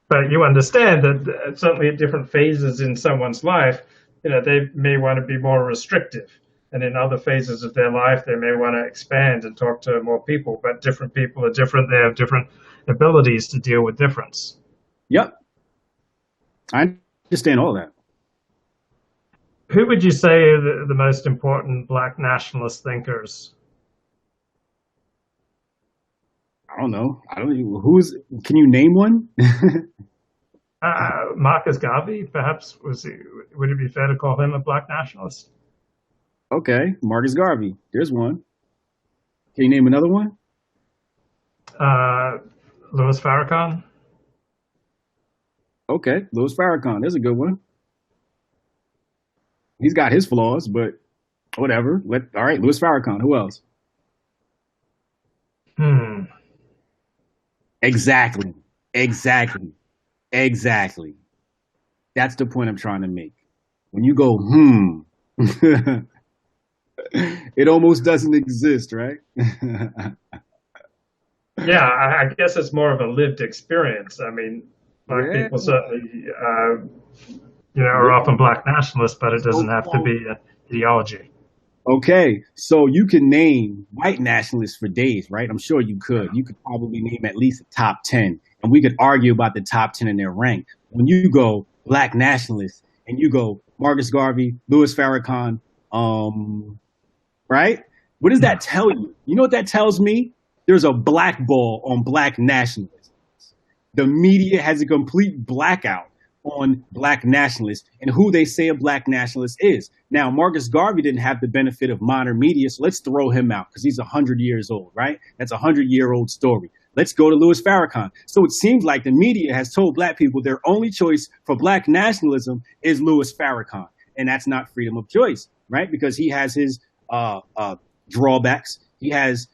But you understand that certainly at different phases in someone's life, they may want to be more restrictive. And in other phases of their life, they may want to expand and talk to more people. But different people are different. They have different abilities to deal with difference. Yep. I understand all that. Who would you say are the most important black nationalist thinkers? I don't know. Can you name one? Marcus Garvey, perhaps, would it be fair to call him a black nationalist? Okay, Marcus Garvey. There's one. Can you name another one? Louis Farrakhan. Okay, Louis Farrakhan. There's a good one. He's got his flaws, but whatever. All right, Louis Farrakhan. Who else? Exactly. That's the point I'm trying to make. When you go, it almost doesn't exist, right? Yeah, I guess it's more of a lived experience. I mean, black people certainly, are often black nationalists, but it doesn't have to be an ideology. Okay, so you can name white nationalists for days, right? I'm sure you could. You could probably name at least a top 10, and we could argue about the top 10 in their rank. When you go black nationalists and you go Marcus Garvey, Louis Farrakhan, right? What does that tell you? You know what that tells me? There's a blackball on black nationalists. The media has a complete blackout on black nationalists and who they say a black nationalist is. Now, Marcus Garvey didn't have the benefit of modern media, so let's throw him out because he's 100 years old, right? That's a 100-year-old story. Let's go to Louis Farrakhan. So it seems like the media has told black people their only choice for black nationalism is Louis Farrakhan, and that's not freedom of choice, right? Because he has his drawbacks. He has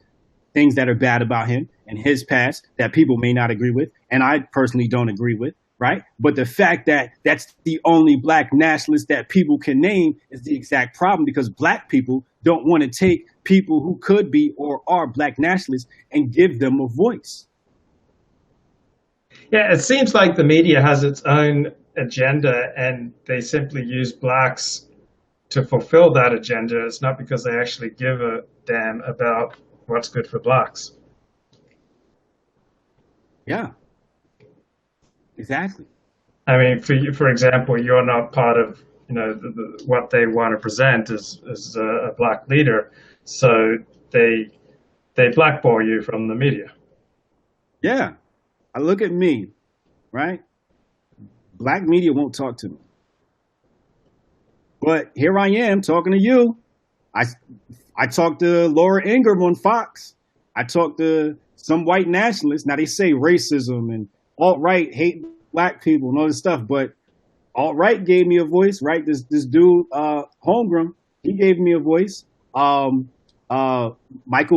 things that are bad about him and his past that people may not agree with, and I personally don't agree with. Right. But the fact that that's the only black nationalist that people can name is the exact problem, because black people don't want to take people who could be or are black nationalists and give them a voice. Yeah, it seems like the media has its own agenda and they simply use blacks to fulfill that agenda. It's not because they actually give a damn about what's good for blacks. Yeah. Exactly. I mean, for example, you're not part of what they want to present as a black leader, so they blackball you from the media. Yeah, I look at me, right? Black media won't talk to me, but here I am talking to you. I talked to Laura Ingraham on Fox. I talked to some white nationalists. Now they say racism and alt-right hate black people and all this stuff, but alt-right gave me a voice, right? This dude, Holmgren, he gave me a voice. Michael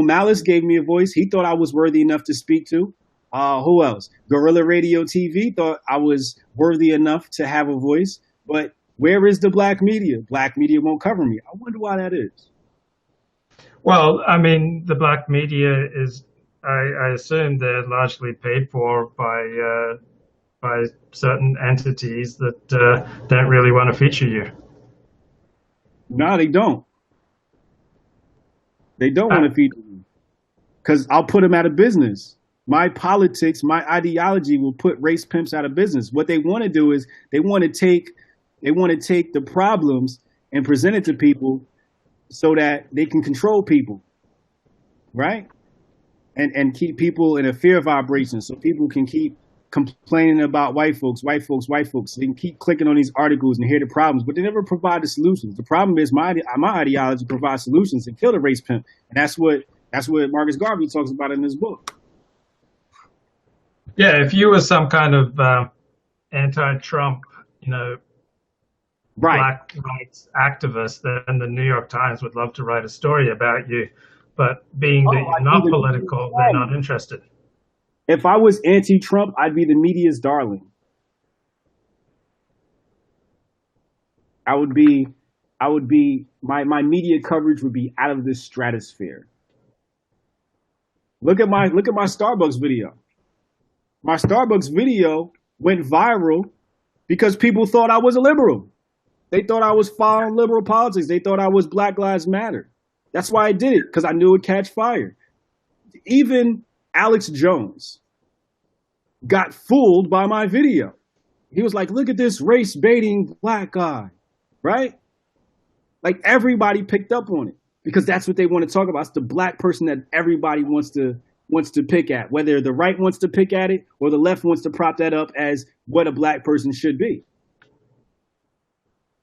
Malice gave me a voice. He thought I was worthy enough to speak to. Who else? Guerrilla Radio TV thought I was worthy enough to have a voice, but where is the black media? Black media won't cover me. I wonder why that is. Well, I mean, the black media is, I assume they're largely paid for by certain entities that don't really want to feature you. No, they don't. They don't want to feature me because I'll put them out of business. My politics, my ideology will put race pimps out of business. What they want to do is they want to take the problems and present it to people so that they can control people, right? And keep people in a fear vibration so people can keep complaining about white folks, white folks, white folks. They can keep clicking on these articles and hear the problems, but they never provide the solutions. The problem is my ideology provides solutions and kill the race pimp. And that's what Marcus Garvey talks about in his book. Yeah, if you were some kind of anti-Trump, Right. black rights activist, then the New York Times would love to write a story about you. But being that you're not political, they're not interested. If I was anti-Trump, I'd be the media's darling. I would be my media coverage would be out of this stratosphere. Look at my Starbucks video. My Starbucks video went viral because people thought I was a liberal. They thought I was following liberal politics. They thought I was Black Lives Matter. That's why I did it, because I knew it would catch fire. Even Alex Jones got fooled by my video. He was like, look at this race baiting black guy, right? Like everybody picked up on it because that's what they want to talk about. It's the black person that everybody wants to pick at, whether the right wants to pick at it or the left wants to prop that up as what a black person should be.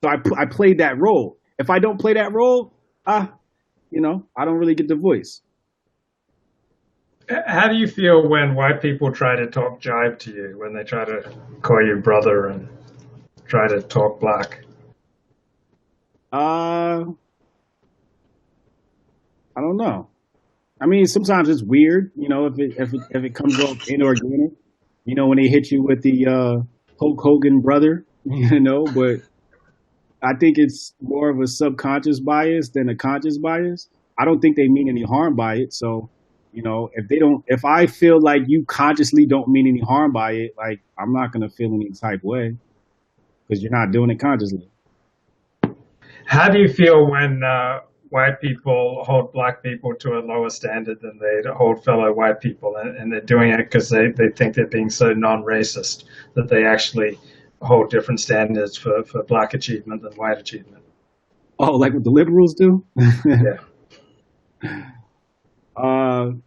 So I played that role. If I don't play that role, I don't really get the voice. How do you feel when white people try to talk jive to you, when they try to call you brother and try to talk black? I don't know. I mean, sometimes it's weird, if it comes off inorganic, when they hit you with the Hulk Hogan brother, but I think it's more of a subconscious bias than a conscious bias. I don't think they mean any harm by it. So, if I feel like you consciously don't mean any harm by it, like I'm not going to feel any type way because you're not doing it consciously. How do you feel when white people hold black people to a lower standard than they hold fellow white people, and they're doing it because they think they're being so non-racist that they actually hold different standards for black achievement than white achievement? Oh, like what the liberals do? Yeah.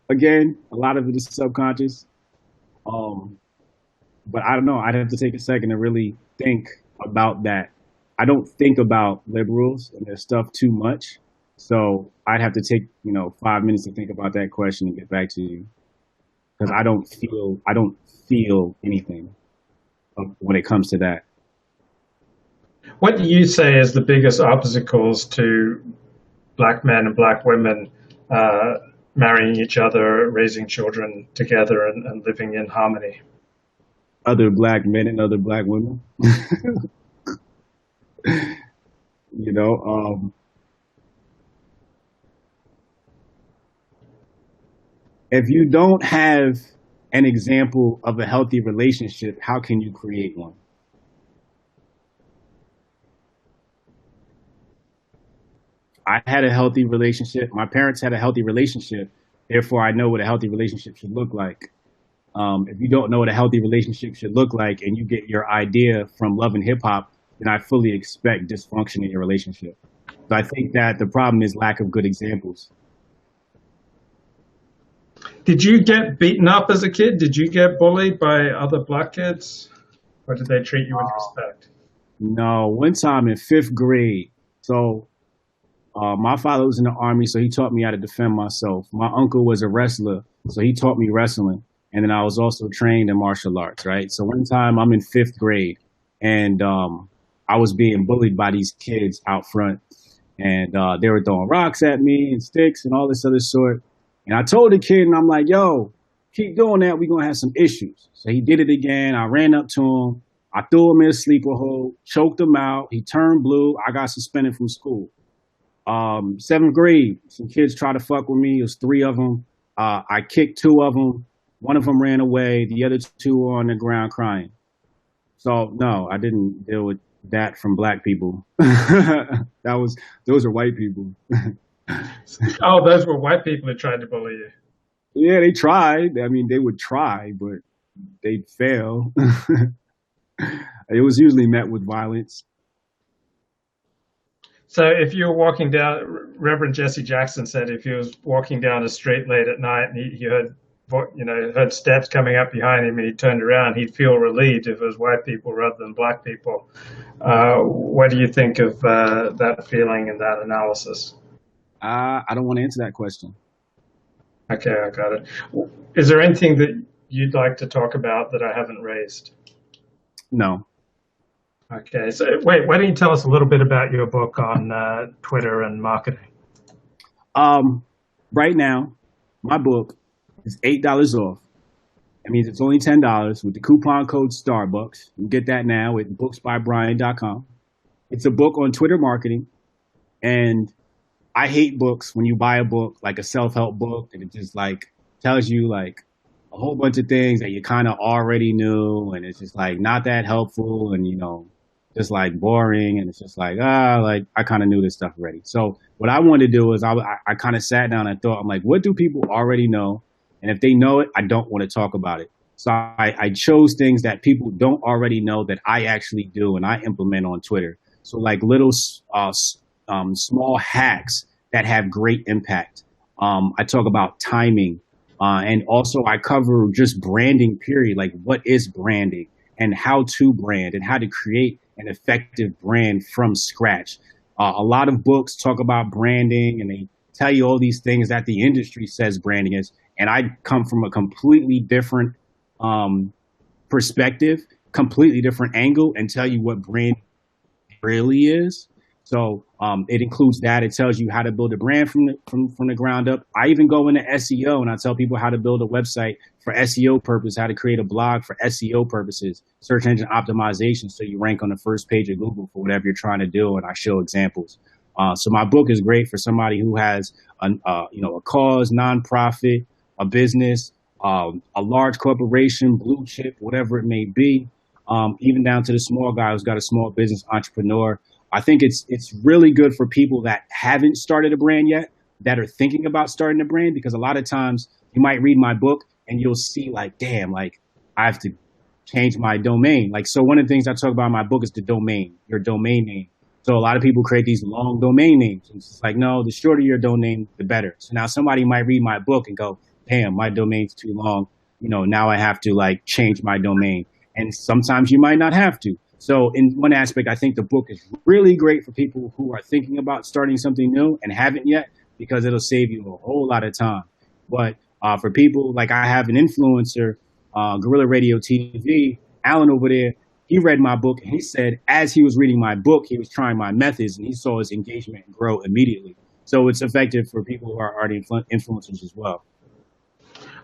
Again, a lot of it is subconscious. But I don't know. I'd have to take a second to really think about that. I don't think about liberals and their stuff too much. So I'd have to take, 5 minutes to think about that question and get back to you. Because I don't feel anything when it comes to that. What do you say is the biggest obstacles to black men and black women marrying each other, raising children together, and living in harmony? Other black men and other black women. If you don't have an example of a healthy relationship, how can you create one? I had a healthy relationship. My parents had a healthy relationship. Therefore, I know what a healthy relationship should look like. If you don't know what a healthy relationship should look like and you get your idea from Love and Hip Hop, then I fully expect dysfunction in your relationship. So I think that the problem is lack of good examples. Did you get beaten up as a kid? Did you get bullied by other black kids? Or did they treat you with respect? No, one time in 5th grade. So my father was in the Army, so he taught me how to defend myself. My uncle was a wrestler, so he taught me wrestling. And then I was also trained in martial arts, right? So one time I'm in 5th grade, and I was being bullied by these kids out front. And they were throwing rocks at me and sticks and all this other sort. And I told the kid, and I'm like, yo, keep doing that, we're gonna have some issues. So he did it again. I ran up to him. I threw him in a sleeper hold, choked him out. He turned blue. I got suspended from school. Seventh grade, some kids tried to fuck with me. It was three of them. I kicked two of them. One of them ran away. The other two were on the ground crying. So no, I didn't deal with that from black people. Those are white people. Oh, those were white people who tried to bully you. Yeah, they tried. I mean, they would try, but they'd fail. It was usually met with violence. So if you were walking down, Reverend Jesse Jackson said if he was walking down a street late at night and he heard, heard steps coming up behind him and he turned around, he'd feel relieved if it was white people rather than black people. What do you think of that feeling and that analysis? I don't want to answer that question. Okay, I got it. Is there anything that you'd like to talk about that I haven't raised? No. Okay, so wait, why don't you tell us a little bit about your book on Twitter and marketing? Right now, my book is $8 off. That means it's only $10 with the coupon code Starbucks. You get that now at booksbybrian.com. It's a book on Twitter marketing, and I hate books when you buy a book, like a self-help book, and it just like tells you like a whole bunch of things that you kind of already knew, and it's just like not that helpful, and just like boring, and it's just like like I kind of knew this stuff already. So what I wanted to do is I kind of sat down and thought, I'm like, what do people already know? And if they know it, I don't want to talk about it. So I chose things that people don't already know that I actually do and I implement on Twitter. So like little small hacks that have great impact. I talk about timing, and also I cover just branding, period. Like what is branding and how to brand and how to create an effective brand from scratch. A lot of books talk about branding and they tell you all these things that the industry says branding is. And I come from a completely different perspective, completely different angle, and tell you what brand really is. So it includes that. It tells you how to build a brand from the ground up. I even go into SEO and I tell people how to build a website for SEO purpose, how to create a blog for SEO purposes, search engine optimization, so you rank on the first page of Google for whatever you're trying to do. And I show examples. So my book is great for somebody who has a cause, nonprofit, a business, a large corporation, blue chip, whatever it may be, even down to the small guy who's got a small business entrepreneur. I think it's really good for people that haven't started a brand yet, that are thinking about starting a brand, because a lot of times you might read my book and you'll see like, damn, like I have to change my domain. Like, so one of the things I talk about in my book is the domain, your domain name. So a lot of people create these long domain names. And it's just like, no, the shorter your domain, the better. So now somebody might read my book and go, damn, my domain's too long. Now I have to like change my domain. And sometimes you might not have to. So in one aspect, I think the book is really great for people who are thinking about starting something new and haven't yet, because it'll save you a whole lot of time. But for people like I have an influencer, Guerrilla Radio TV, Alan over there, he read my book and he said, as he was reading my book, he was trying my methods and he saw his engagement grow immediately. So it's effective for people who are already influencers as well.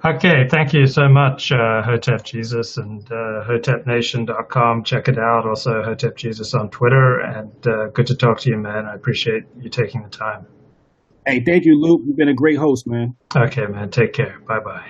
Okay, thank you so much, Hotep Jesus, and hotepnation.com. Check it out. Also, Hotep Jesus on Twitter. And good to talk to you, man. I appreciate you taking the time. Hey, thank you, Luke. You've been a great host, man. Okay, man. Take care. Bye-bye.